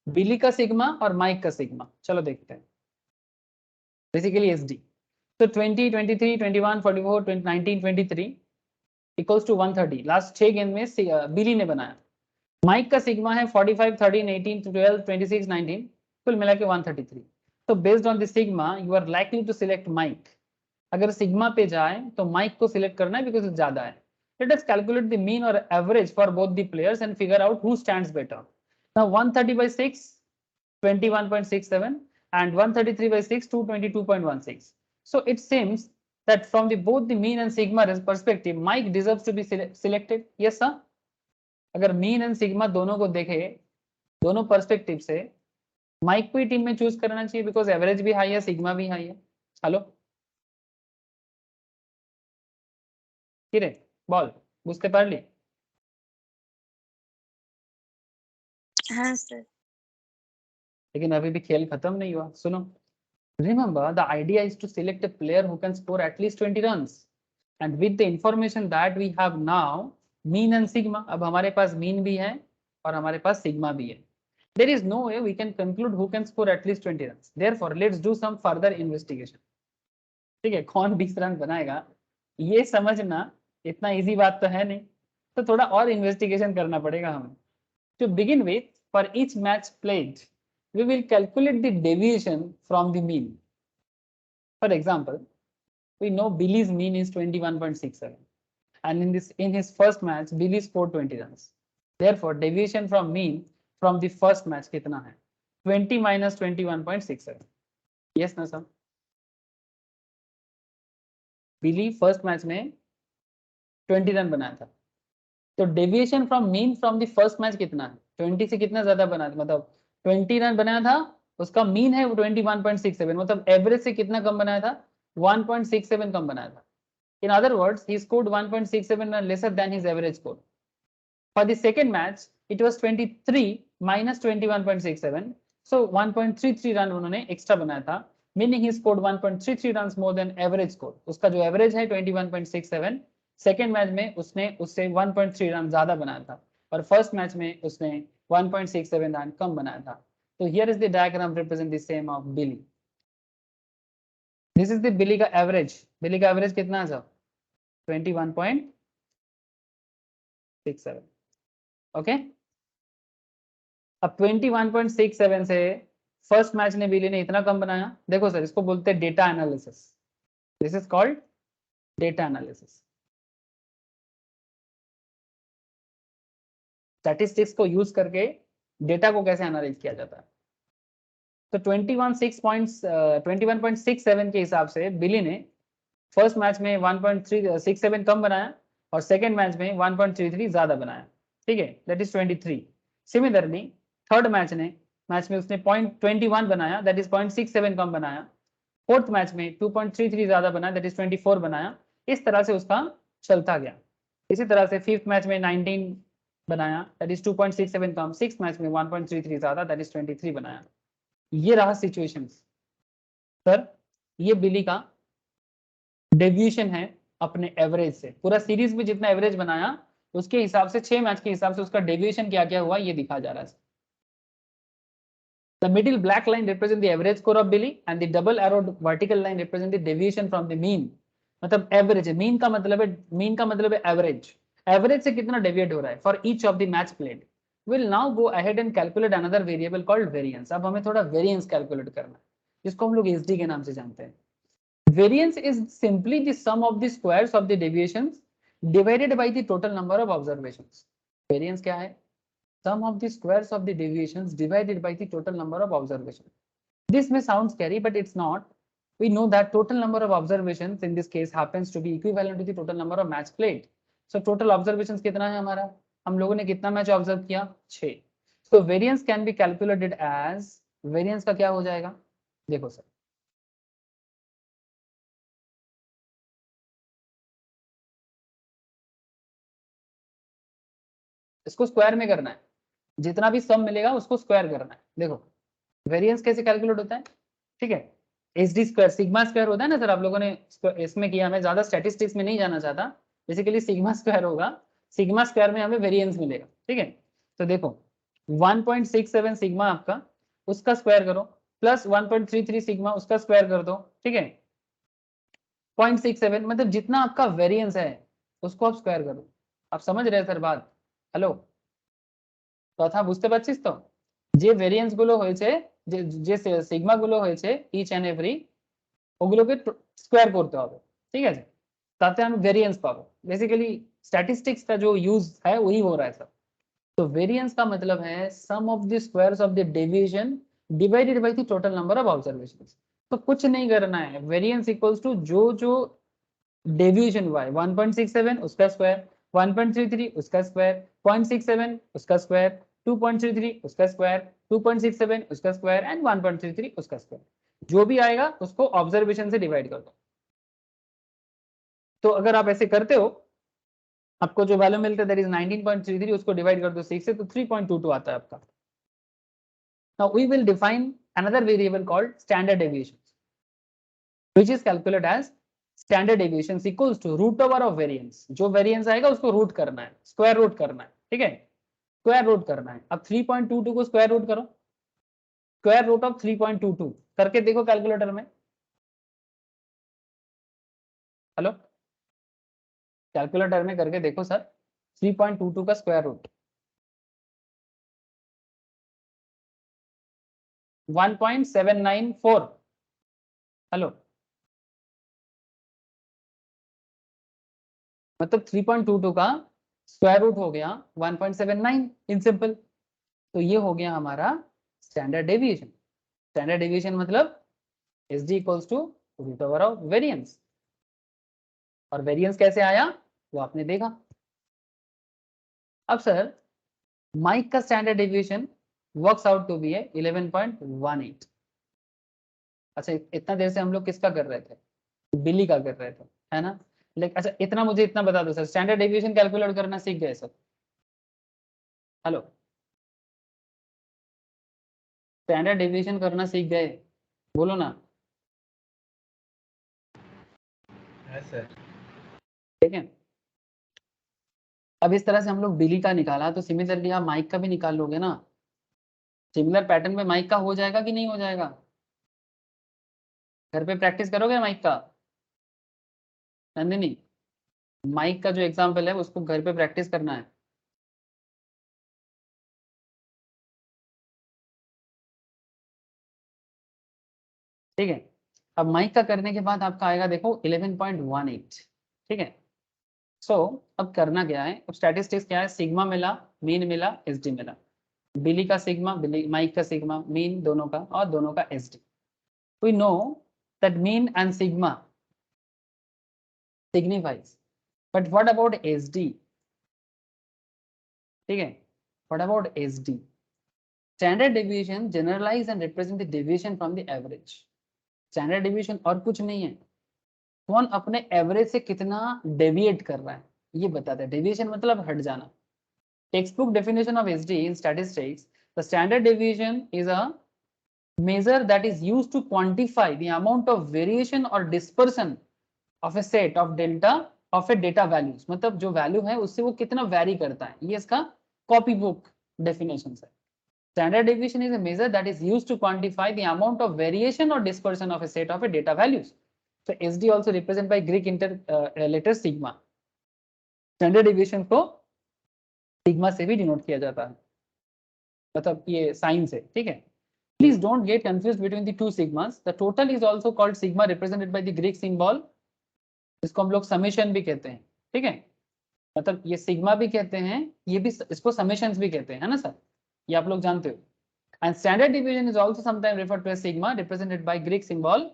बिली का सिग्मा और माइक का सिग्मा. चलो देखते हैं. Basically SD. तो 20, 23, 21, 44, 19, 23 इक्वल्स टू 130. लास्ट 6 गेम में बिली ने बनाया. माइक का सिग्मा है 45, 13, 18, 12, 26, 19 कुल मिला के 133. तो based on the sigma you are likely to select Mike. अगर सिग्मा पे जाए तो माइक को सिलेक्ट करना है बिकॉज ज्यादा है. Let us calculate the mean or average for both the players and figure out who stands better. Now 130 by 6, 21.67 and 133 by 6, 222.16. So it seems that from the both the mean and sigma perspective, Mike deserves to be selected. Yes sir. अगर mean and sigma दोनों को देखे, दोनों perspective से, Mike को ही टीम में चूज करना चाहिए because average भी हाई है, sigma भी हाई है. हेलो किरे बॉल बुझते पारली. हाँ सर. लेकिन अभी भी खेल खत्म नहीं हुआ. सुनो, remember the idea is to select a player who can score at least 20 runs and with the information that we have now, mean and sigma, अब हमारे पास mean भी है और हमारे पास sigma भी है. There is no way we can conclude who can score at least 20 runs. Therefore let's do some further investigation. ठीक है, कौन 20 रन बनाएगा ये समझना इतना इजी बात तो है नहीं, तो थोड़ा और इन्वेस्टिगेशन करना पड़ेगा हमें. To begin with, for each match played, we will calculate the deviation from the mean. For example, we know Billy's mean is 21.67 and in his first match Billy scored 20 runs. Therefore deviation from mean from the first match कितना है? 20 minus 21.67. Yes ना sir? Billy first match में 20 रन बनाया था. तो deviation from mean from the first match कितना है? 20 से कितना ज्यादा बना था, मतलब 20 रन बनाया था, उसका मीन है 21.67, मतलब एवरेज से कितना कम बनाया था? 1.67 कम बनाया था. In other words he scored 1.67 run lesser than his average score. For the second match it was 23 minus 21.67, so 1.33 run उन्होंने एक्स्ट्रा बनाया था, meaning he scored 1.33 run more than average score. उसका जो एवरेज है 21.67, सेकेंड मैच में उसने उससे 1.3 रन ज्यादा बनाया था और फर्स्ट मैच में उसने 1.67 रन कम बनाया था. तो here is the diagram represent the same of Billy. This is the Billy का एवरेज. बिली का एवरेज कितना है सर? 21.67. ओके, अब 21.67 से फर्स्ट मैच ने बिली ने इतना कम बनाया. देखो सर, इसको बोलते हैं data analysis. This is called data analysis. Statistics को यूज करके डेटा को कैसे एनालाइज किया जाता है. तो 21.67 के हिसाब से बिली ने फर्स्ट मैच में 1.367 कम बनाया और सेकेंड मैच में 1.33 ज्यादा बनाया. ठीक है, that is 23. Similarly third match में उसने 0.21 बनाया, दैट इज 0.67 कम बनाया. फोर्थ मैच में 2.33 ज्यादा बनाया, दैट इज 24 बनाया. इस तरह से उसका चलता गया. इसी तरह से फिफ्थ मैच में 19 बनाया, that is 2.67 come. Six match में 1.33 ज्यादा, दैट इज 23 बनाया. ये रहा सिचुएशन. सर ये बिली का डेविएशन है अपने एवरेज से. पूरा सीरीज में जितना एवरेज बनाया उसके हिसाब से 6 मैच के हिसाब से उसका डेविएशन क्या क्या हुआ ये दिखा जा रहा है. The middle black line represent the average score of Billy and the double arrowed vertical line represent the deviation from the mean. मतलब एवरेज है, मीन का मतलब है एवरेज. एवरेज से कितना डेविएट हो रहा है for each of the match played. Will now go ahead and calculate another variable called variance. अब हमें थोड़ा वेरिएंस कैलकुलेट करना है जिसको हम लोग एसडी के नाम से जानते हैं. Variance is simply the sum of the squares of the deviations divided by the total number of observations. Variance क्या है? sum of the squares of the deviations divided by the total number of observations. This may sound scary, but it's not. We know that total number of observations in this case happens to be equivalent to the total number of match played. So total observations कितना है हमारा, हम लोगों ने कितना मैच ऑब्जर्व किया, 6. So variance can be calculated as, variance का क्या हो जाएगा, देखो सर, इसको स्क्वायर में करना है, जितना भी सम मिलेगा उसको स्क्वायर करना है. देखो वेरिएंस कैसे कैलकुलेट होता है, ठीक है, H D square sigma square होता है ना सर, आप लोगों ने इसमें किया, मैं ज्यादा स्टैटिस्टिक्स में नहीं जाना चाहता, बेसिकली सिग्मा स्क्वायर होगा, सिग्मा स्क्वायर में हमें वेरिएंस मिलेगा. ठीक है, तो देखो 1.67 सिग्मा आपका, उसका स्क्वायर करो, प्लस 1.33 सिग्मा, उसका स्क्वायर कर दो. ठीक है, 0.67 मतलब जितना आपका वेरिएंस है उसको आप स्क्वायर करो. आप समझ रहे हैं सर बात, হ্যালো, কথা বুঝতে পারছিস তো, যে ভেরিয়েন্স গুলো হয়েছে, যে সিগমা গুলো হয়েছে ইচ এন্ড এভরি, ওগুলোকে স্কোয়ার করতে হবে. ঠিক আছে, তাতে আমি ভেরিয়েন্স পাবো. बेसिकली स्टैटिस्टिक्स का जो यूज है वही हो रहा है सर. तो वेरिएंस का मतलब है sum of the squares of the deviation divided by the total number of observations. तो कुछ नहीं करना है, वेरिएंस इक्वल्स टू जो डेविएशन हुआ है 1.67 उसका स्क्वायर, 1.33 उसका स्क्वायर, 0.67 उसका स्क्वायर, 2.33 उसका स्क्वायर, 2.67 उसका स्क्वायर एंड 1.33 उसका स्क्वायर. जो भी आएगा उसको ऑब्जर्वेशन से डिवाइड कर दो. तो अगर आप ऐसे करते हो, आपको जो वैल्यू मिलता है दैट इज 19.33, उसको डिवाइड कर दो 6 से तो 3.22 आता है आपका. Now we will define another variable called standard deviation, which is calculated as standard deviation equals to root over of variance. जो वेरिएंस आएगा उसको रूट करना है, स्क्वायर रूट करना है. ठीक है, स्क्वायर रूट करना है. अब 3.22 को स्क्वायर रूट करो, स्क्वायर रूट ऑफ 3.22 करके देखो कैलकुलेटर में. हेलो, कैलकुलेटर में करके देखो सर, 3.22 का स्क्वायर रूट 1.794. हेलो, मतलब 3.22 का स्क्वायर रूट हो गया 1.79 इन सिंपल. तो ये हो गया हमारा स्टैंडर्ड डेविएशन. स्टैंडर्ड डेविएशन मतलब S D equals to root over of variance. और वेरिएंस कैसे आया वो आपने देखा. अब सर माइक का standard deviation works out to be 11.18. अच्छा, इतना देर से हम लोग किसका कर रहे थे, बिली का कर रहे थे, है ना. लेकिन अच्छा इतना मुझे इतना बता दो सर, स्टैंडर्ड डेविएशन कैलकुलेट करना सीख गए सर. हेलो, स्टैंडर्ड डेविएशन करना सीख गए, बोलो ना. है सर. ठीक है, अब इस तरह से हम लोग बिली का निकाला, तो सिमिलरली आप माइक का भी निकाल लोगे ना. सिमिलर पैटर्न में माइक का हो जाएगा कि नहीं हो जाएगा, घर पे प्रैक्टिस करोगे माइक का. नंदिनी, माइक का जो एग्जाम्पल है उसको घर पे प्रैक्टिस करना है. ठीक है, अब माइक का करने के बाद आपका आएगा देखो 11.18. ठीक है, सो अब करना क्या है, अब स्टैटिस्टिक्स क्या है, सिग्मा मिला, मीन मिला, एसडी मिला. बिली का सिग्मा, बिली माइक का सिग्मा, मीन दोनों का, और दोनों का SD. We know that mean and sigma signifies, but what about SD? ठीक है, what about SD? Standard deviation generalize and represent the deviation from the average. Standard deviation और कुछ नहीं है, कौन अपने एवरेज से कितना डेविएट कर रहा है ये बताता है. डेविएशन मतलब हट जाना. Textbook definition of SD in statistics, the standard deviation is a measure that is used to quantify the amount of variation or dispersion of a set of delta of a data values. मतलब जो वैल्यू है उससे वो कितना वैरी करता है, ये इसका कॉपी बुक डेफिनेशन है. Standard deviation is a measure that is used to quantify the amount of variation or dispersion of a set of a data values. So SD also represented by Greek letter sigma. Standard deviation को सिग्मा से भी डिनोट किया जाता है, मतलब ये साइन से. ठीक है, please don't get confused between the two sigmas. The total is also called sigma, represented by the Greek symbol, इसको हम लोग समेशन भी कहते हैं. ठीक है, मतलब ये सिग्मा भी कहते हैं, ये भी इसको समेशंस भी कहते हैं, है ना सर, ये आप लोग जानते हो। And standard division is also sometime referred to as sigma, represented by Greek symbol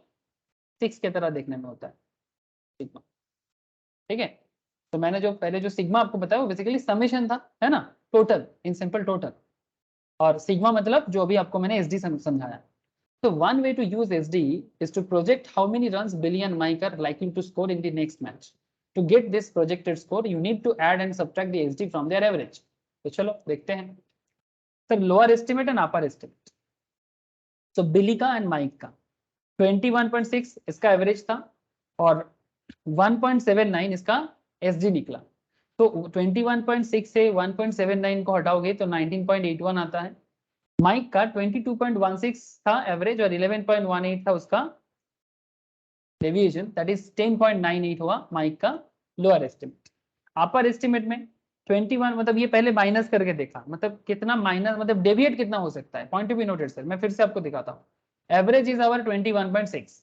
6 के तरह देखने में होता है सिग्मा, ठीक है। तो मैंने जो पहले जो सिग्मा आपको बताया वो बेसिकली समेशन था, है ना, टोटल, इन सिंपल टोटल, और सिग्मा मतलब जो अभी आपको मैंने एसडी समझाया। So one way to use SD is to project how many runs Billy and Mike are likely to score in the next match. To get this projected score, you need to add and subtract the SD from their average. तो चलो देखते हैं। Sir lower estimate and upper estimate. तो बिली का एंड माइक का 21.6 इसका एवरेज था और 1.79 इसका एसडी निकला। तो 21.6 से 1.79 को हटाओगे तो 19.81 आता है। माइक का 22.16 था एवरेज और 11.18 था उसका डेविएशन, दैट इज 10.98 हुआ माइक का लोअर एस्टिमेट। अपर एस्टिमेट में 21, मतलब ये पहले माइनस करके देखा, मतलब कितना माइनस, मतलब डेविएट कितना हो सकता है, point to be noted sir, मैं फिर से आपको दिखाता हूँ। Average is our 21.6,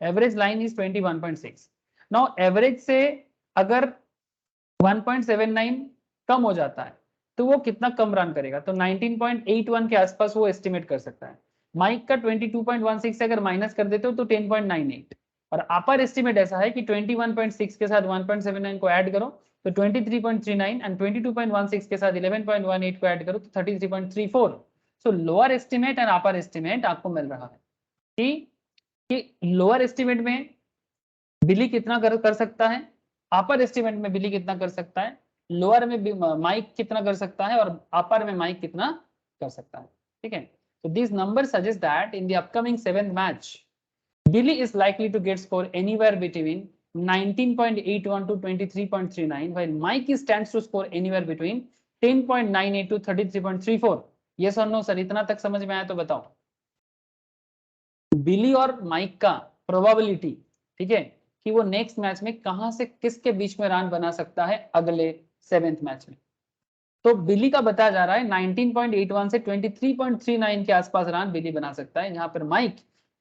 average line is 21.6। Now average से अगर 1.79 कम हो जाता है तो वो कितना कम रन करेगा, तो 19.81 के आसपास वो एस्टिमेट कर सकता है। माइक का 22.16 से अगर माइनस कर देते हो तो 10.98, और अपर एस्टिमेट ऐसा है कि 21.6 के साथ 1.79 को ऐड करो तो 23.39 एंड 22.16 के साथ 11.18 को ऐड करो तो 33.34। सो lower estimate and upper estimate आपको मिल रहा है कि लोअर एस्टिमेट में बिली कितना कर सकता है, अपर एस्टिमेट में बिली कितना कर सकता है, लोअर में माइक कितना कर सकता है और अपर में माइक कितना कर सकता है, ठीक है। So these numbers suggest that in the upcoming 7th match, Billy is likely to get score anywhere between 19.81 to 23.39, while Mike stands to score anywhere between 10.98 to 33.34. Yes or no sir, इतना तक समझ में आया तो बताओ। बिली और माइक का प्रोबेबिलिटी, ठीक है, कि वो नेक्स्ट मैच में कहां से किसके बीच में रन बना सकता है अगले 7th मैच में। तो बिली का बताया जा रहा है 19.81 से 23.39 के आसपास रन बिली बना सकता है, जहां पर माइक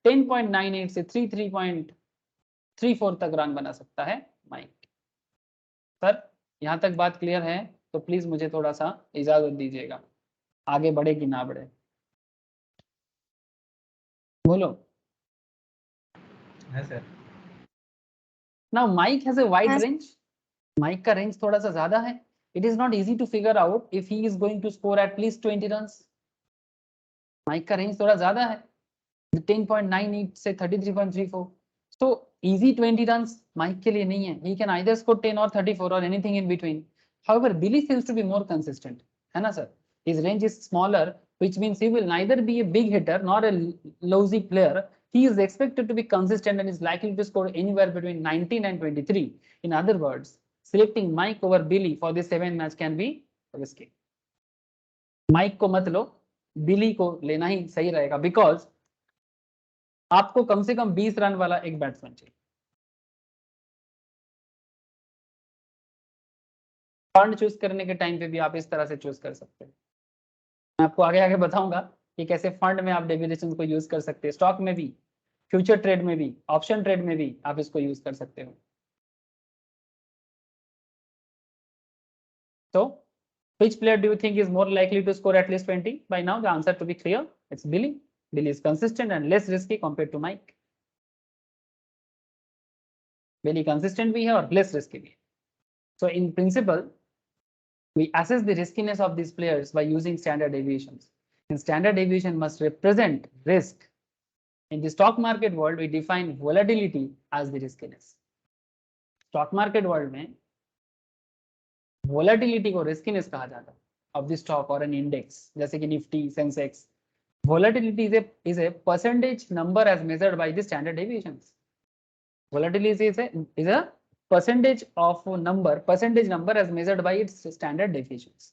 10.98 से 33.34 तक रन बना सकता है माइक। सर यहां तक बात क्लियर है तो प्लीज मुझे थोड़ा सा इजाजत दीजिएगा, आगे बढ़े कि ना बढ़े, बोलो। है sir. Now Mike has a wide Yes. Range, Mike का रेंज थोड़ा सा ज्यादा है। It is not easy to figure out if he is going to score at least 20 runs. Mike का रेंज थोड़ा ज्यादा है, 10.98 से 33.34, so easy 20 runs Mike के लिए नहीं है। He can either score 10 or 34 or anything in between. However, Billy seems to be more consistent, है ना sir? His range is smaller, which means he will neither be a big hitter nor a lousy player. He is expected to be consistent and is likely to score anywhere between 19 and 23. In other words, selecting Mike over Billy for this 7th match can be risky. Mike को मत लो, Billy को लेना ही सही रहेगा, because आपको कम से कम 20 रन वाला एक बैट्समैन चाहिए। फंड चूज करने के टाइम पे भी आप इस तरह से चूज कर सकते हैं। मैं आपको आगे आगे बताऊंगा कि कैसे फंड में आप डेविएशन को यूज कर सकते हैं, स्टॉक में भी, फ्यूचर ट्रेड में भी, ऑप्शन ट्रेड में भी आप इसको यूज कर सकते हो। So, which player do you think is more likely to score at least 20? By now, the answer to be clear, it's Billy. Billy is consistent and less risky compared to Mike. Billy consistent भी है और less risky भी है। So, in principle, we assess the riskiness of these players by using standard deviations. And standard deviation must represent risk. In the stock market world, we define volatility as the riskiness. Stock market world में volatility को riskiness कहा जाता है of the stock or an index, जैसे कि Nifty, Sensex. Volatility is a percentage number as measured by the standard deviations. Volatility is a percentage number as measured by its standard deviations.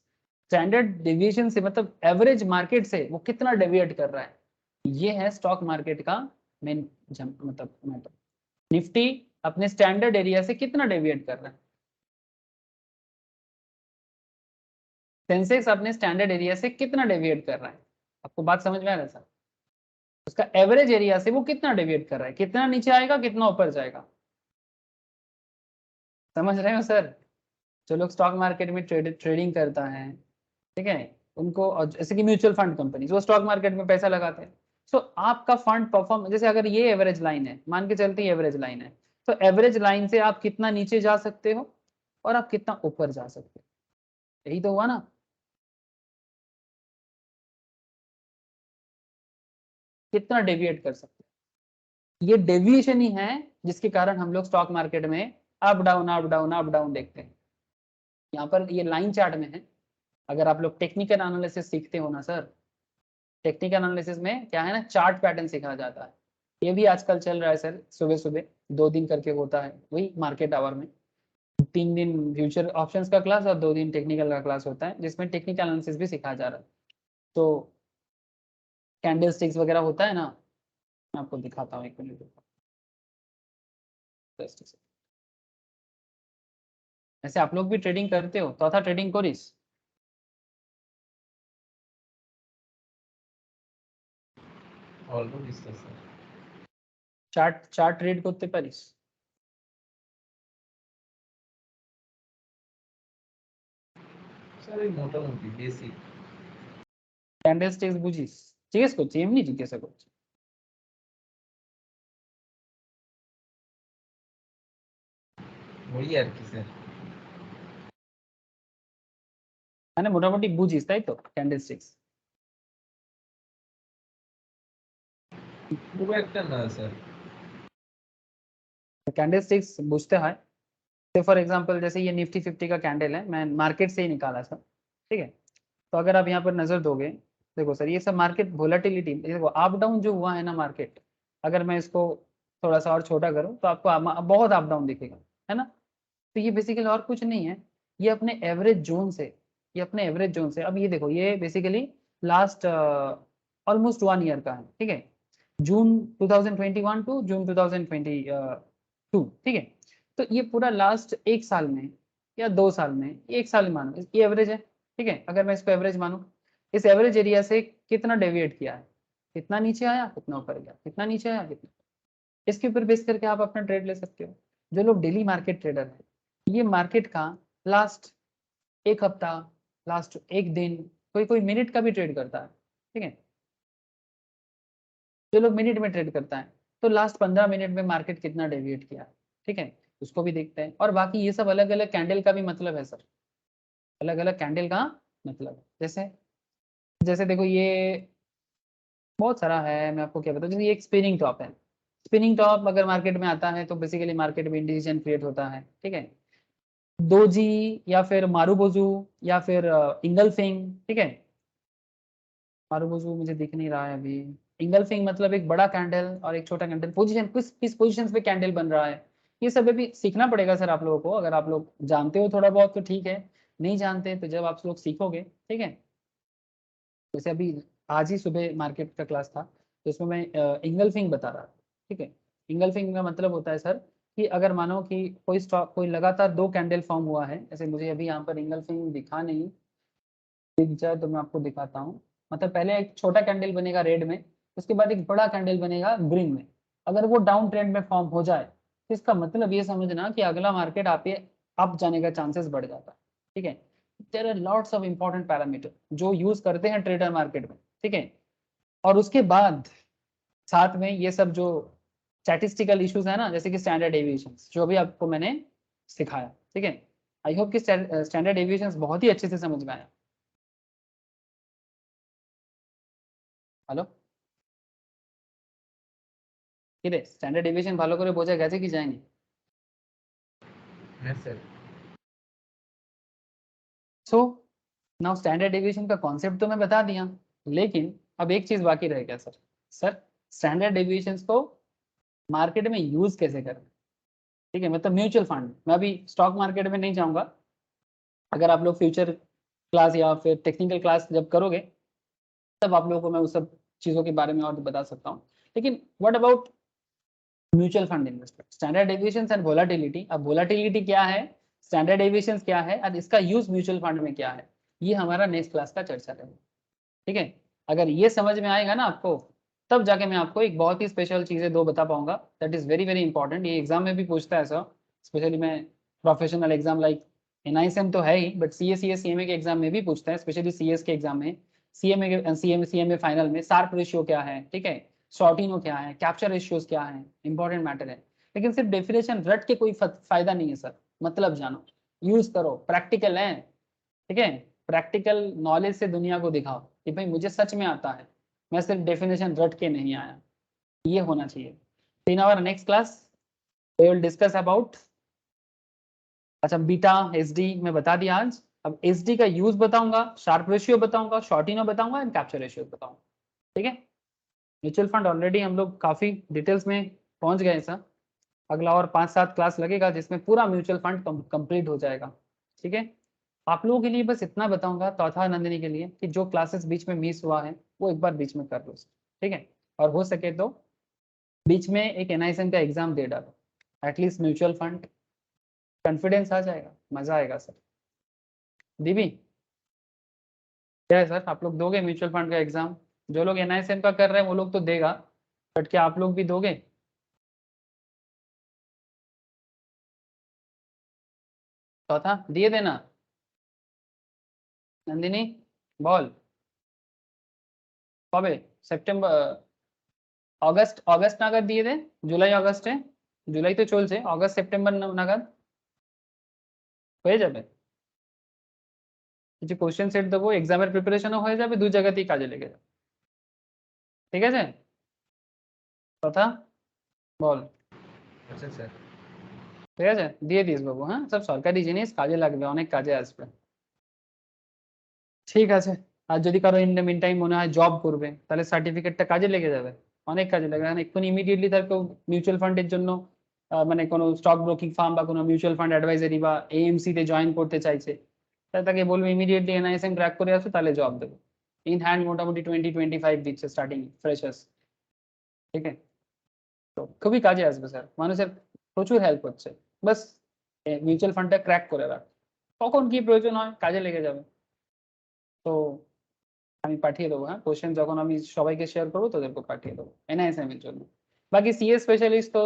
Standard deviation से मतलब एवरेज मार्केट से वो कितना डेविएट कर रहा है, ये है स्टॉक मार्केट का मेन मतलब मैटर। निफ्टी अपने स्टैंडर्ड एरिया से कितना डेविएट कर रहा है, सेंसेक्स अपने स्टैंडर्ड एरिया से कितना डेविएट कर रहा है, आपको बात समझ में आ रहा है सर? उसका एवरेज एरिया से वो कितना डेविएट कर रहा है, कितना नीचे आएगा कितना ऊपर जाएगा, समझ रहे हो सर? जो लोग स्टॉक मार्केट में ट्रेडिंग करता है, ठीक है, उनको, और जैसे कि म्यूचुअल फंड कंपनी वो स्टॉक मार्केट में पैसा लगाते हैं। सो आपका फंड परफॉर्म, जैसे अगर ये एवरेज लाइन है, मान के चलते हैं एवरेज लाइन है, तो एवरेज लाइन से आप कितना नीचे जा सकते हो और आप कितना ऊपर जा सकते हो, यही तो हुआ ना। कितना डेविएट कर सकते हैं, ये डेविएशन ही है जिसके कारण हम लोग स्टॉक मार्केट में up down up down up down देखते हैं। यहाँ पर ये लाइन चार्ट में है। अगर आप लोग टेक्निकल एनालिसिस सीखते हो ना सर, टेक्निकल एनालिसिस में क्या है ना, चार्ट पैटर्न सिखाया जाता है। ये भी आजकल चल रहा है सर, सुबह सुबह 2 दिन करके होता है, वही मार्केट आवर में 3 दिन फ्यूचर ऑप्शंस का क्लास और 2 दिन टेक्निकल का क्लास होता है, जिसमें टेक्निकल एनालिसिस भी सिखाया जा रहा है। तो कैंडल स्टिक्स वगैरह होता है ना, मैं आपको दिखाता हूँ, 1 मिनट। ऐसे आप लोग भी ट्रेडिंग करते हो, तो था ट्रेडिंग करिस? অল্প বিস্তার স্যার। চার্ট ট্রেড করতে পারিস? স্যার এই মোটামুটি বেসিক। ক্যান্ডেল স্টিক্স বুঝিস? জিজ্ঞেস করছি, এমনি জিজ্ঞাসা করছি। ওই আর কি স্যার। মানে মোটামুটি বুঝিস তাই তো ক্যান্ডেল স্টিক্স? খুব একটা না স্যার। कैंडल स्टिक्स बुझते हैं। तो फॉर एग्जांपल जैसे ये निफ्टी 50 का कैंडल है, मैं मार्केट से ही निकाला था, ठीक है। तो अगर आप यहाँ पर नजर दोगे, देखो सर ये सब मार्केट वोलेटिलिटी, देखो अप डाउन जो हुआ है ना मार्केट, अगर मैं इसको थोड़ा सा और छोटा करूँ तो आपको बहुत अप डाउन दिखेगा, है ना। तो ये बेसिकली और कुछ नहीं है, ये अपने एवरेज जोन से, ये अपने एवरेज जोन से, अब ये देखो ये बेसिकली लास्ट ऑलमोस्ट 1 ईयर का है, ठीक है, जून 2021 टू जून 2022, ठीक है। तो ये पूरा लास्ट 1 साल में या 2 साल में, 1 साल मानो, ये एवरेज है, ठीक है। अगर मैं इसको एवरेज मानूं, इस एवरेज एरिया से कितना डेविएट किया है, कितना नीचे आया कितना ऊपर गया, कितना नीचे आया कितना, इसके ऊपर बेस करके आप अपना ट्रेड ले सकते हो। जो लोग डेली मार्केट ट्रेडर है, ये मार्केट का लास्ट 1 हफ्ता, लास्ट 1 दिन, कोई कोई मिनट का भी ट्रेड करता है, ठीक है। जो लोग मिनट में ट्रेड करता है, तो लास्ट 15 मिनट में मार्केट कितना डेविएट किया है, ठीक है, उसको भी देखते हैं। और बाकी ये सब अलग अलग कैंडल का भी मतलब है सर, अलग अलग कैंडल का मतलब है। जैसे जैसे देखो ये बहुत सारा है, मैं आपको क्या बताऊँ, जैसे ये एक स्पिनिंग टॉप है। स्पिनिंग टॉप अगर मार्केट में आता है तो बेसिकली मार्केट में इंडिसीजन क्रिएट होता है, ठीक है। दोजी या फिर मारूबोजू या फिर इंगल्फिंग, ठीक है। मारूबोजू मुझे दिख नहीं रहा है अभी। इंगल्फिंग मतलब एक बड़ा कैंडल और एक छोटा कैंडल, पोजीशन किस पोजीशन पे कैंडल बन रहा है, ये सब भी सीखना पड़ेगा सर आप लोगों को। अगर आप लोग जानते हो थोड़ा बहुत तो ठीक है, नहीं जानते तो जब आप लोग सीखोगे, ठीक है। जैसे अभी आज ही सुबह मार्केट का क्लास था, तो इसमें मैं इंगल्फिंग बता रहा था, ठीक है। इंगल्फिंग का मतलब होता है सर कि अगर मानो कि कोई स्टॉक, कोई लगातार 2 कैंडल फॉर्म हुआ है, जैसे मुझे अभी यहाँ पर इंगल्फिंग दिखा नहीं, दिख जाए तो मैं आपको दिखाता हूँ। मतलब पहले एक छोटा कैंडल बनेगा रेड में, उसके बाद एक बड़ा कैंडल बनेगा ग्रीन में। अगर वो डाउन ट्रेंड में फॉर्म हो जाए तो इसका मतलब ये समझना कि अगला मार्केट आप अप जाने का चांसेस बढ़ जाता है, ठीक है। There are lots of important parameter जो यूज करते हैं ट्रेडर मार्केट में, ठीक है। और उसके बाद साथ में ये सब जो स्टैटिस्टिकल इश्यूज है ना, जैसे कि स्टैंडर्ड डेविएशंस, जो भी आपको मैंने सिखाया, ठीक है। आई होप कि स्टैंडर्ड डेविएशंस बहुत ही अच्छे से समझ में आया। হ্যালো, কি রে স্ট্যান্ডার্ড ডেভিয়েশন ভালো করে বোঝা গেছে কি যায়নি? হ্যাঁ sir. So now standard deviation का कॉन्सेप्ट तो मैं बता दिया, लेकिन अब एक चीज बाकी रह गया सर। सर स्टैंडर्ड डेविएशंस को मार्केट में यूज कैसे करें, ठीक है। मतलब म्यूचुअल फंड, मैं अभी स्टॉक मार्केट में नहीं जाऊंगा, अगर आप लोग फ्यूचर क्लास या फिर टेक्निकल क्लास जब करोगे तब आप लोगों को मैं उस सब चीज़ों के बारे में और बता सकता हूँ। लेकिन what about mutual fund investment, standard deviations and volatility. अब वोलेटिलिटी क्या है, स्टैंडर्ड डेविएशंस क्या है और इसका यूज म्यूचुअल फंड में क्या है, ये हमारा नेक्स्ट क्लास का चर्चा रहेगा, ठीक है। अगर ये समझ में आएगा ना आपको, तब जाके मैं आपको एक बहुत ही स्पेशल चीज़ें 2 बता पाऊंगा, that is very very important. ये एग्जाम में भी पूछता है सर, स्पेशली मैं प्रोफेशनल एग्जाम लाइक NISM तो है ही, बट CS CMA के एग्जाम में भी पूछता है, स्पेशली CS के एग्जाम में, CMA फाइनल में शार्प रेशियो क्या है, ठीक है, शॉर्टिनो क्या है, कैप्चर रेशियोज क्या है, इंपॉर्टेंट मैटर है। लेकिन सिर्फ डेफिनेशन रट के कोई फायदा नहीं है सर, मतलब जानो, यूज करो, प्रैक्टिकल है, ठीक है, प्रैक्टिकल नॉलेज से दुनिया को दिखाओ कि भाई मुझे सच में आता है, मैं सिर्फ डेफिनेशन रट के नहीं आया, ये होना चाहिए। In our next class we will discuss about, अच्छा बीटा एसडी मैं बता दिया आज, अब एसडी का यूज बताऊंगा, शार्प रेशियो बताऊंगा, शॉर्टिनो बताऊंगा एंड कैप्चर रेशियो बताऊंगा, ठीक है। म्यूचुअल फंड ऑलरेडी हम लोग काफी डिटेल्स में पहुंच गए सर, अगला और 5-7 क्लास लगेगा जिसमें पूरा म्यूचुअल फंड कंप्लीट हो जाएगा, ठीक है। आप लोगों के लिए बस इतना बताऊंगा तौथा नंदिनी के लिए कि जो क्लासेस बीच में मिस हुआ है वो एक बार बीच में कर लो, ठीक है, और हो सके तो बीच में एक NISM का एग्जाम दे डालो, एटलीस्ट म्यूचुअल फंड कॉन्फिडेंस आ जाएगा, मजा आएगा सर। दीदी क्या है सर, आप लोग दोगे म्यूचुअल फंड का एग्जाम? जो लोग NISM का कर रहे हैं वो लोग तो देगा, बट क्या आप लोग भी दोगे? चौथा दिए देना, नंदिनी বল কবে? সেপ্টেম্বর অগস্ট নাগাদ দিয়ে দে, জুলাই অগস্টে, জুলাই তো চলছে, অগস্ট সেপ্টেম্বর নাগাদ হয়ে যাবে। কিছু কোশ্চেন সেট দেবো, এক্সামের প্রিপারেশনও হয়ে যাবে, দুই জায়গাতেই কাজে লেগে যাবে, ঠিক আছে? কথা বল। আচ্ছা স্যার। ঠিক আছে, দিয়ে দিস বাবু, হ্যাঁ সব সরকারি জিনিস, কাজে লাগবে, অনেক কাজে আসবে, ঠিক আছে। আর যদি কারো ইন দ্য মিন টাইম মনে হয় জব করবে, তাহলে সার্টিফিকেটটা কাজে লেগে যাবে, অনেক কাজে লাগবে। কারণ এক্ষুনি ইমিডিয়েটলি তার কেউ মিউচুয়াল ফান্ডের জন্য মানে কোনো স্টক ব্রোকিং ফার্ম বা কোনো মিউচুয়াল ফান্ড অ্যাডভাইজারি বা AMC তে জয়েন করতে চাইছে, তাহলে তাকে বলবে ইমিডিয়েটলি NISM ক্র্যাক করে আসো, তাহলে জব দেবে। ইন হ্যান্ড মোটামুটি 20-25 দিচ্ছে স্টার্টিং ফ্রেশার্স, ঠিক আছে। তো খুবই কাজে আসবে স্যার, মানুষের প্রচুর হেল্প হচ্ছে, বাস মিউচুয়াল ফান্ডটা ক্র্যাক করে রাখ, কখন কি প্রয়োজন হয় কাজে লেগে যাবে। তো আমি পাঠিয়ে দেবো, হ্যাঁ কোশ্চেন যখন আমি সবাইকে শেয়ার করবো তোদেরকে পাঠিয়ে দেবো NISM এর জন্য। বাকি CS স্পেশালিস্ট তো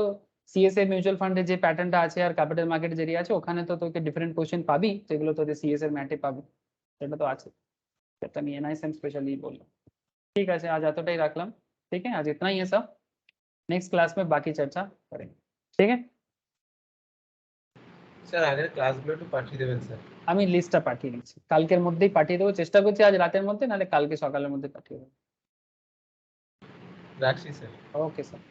CS এর মিউচুয়াল ফান্ডের যে প্যাটার্নটা আছে আর ক্যাপিটাল মার্কেট যেটি আছে ওখানে তো তোকে ডিফারেন্ট কোশ্চেন পাবি, যেগুলো তোদের CS এর ম্যাটে পাবি, সেটা তো আছে, সেটা আমি NISM স্पेशली बोलूँ। ठीक है, आज এতটাই রাখলাম, ठीक है, आज इतना ही है सब, नेक्स्ट क्लास में बाकी चर्चा करेंगे, ठीक है। স্যার আগের ক্লাসগুলো একটু পাঠিয়ে দেবেন স্যার। আমি লিস্টটা পাঠিয়ে দিচ্ছি, কালকের মধ্যেই পাঠিয়ে দেবো, চেষ্টা করছি আজ রাতের মধ্যে, নাহলে কালকে সকালের মধ্যে পাঠিয়ে দেবো। রাখছি স্যার। Okay sir.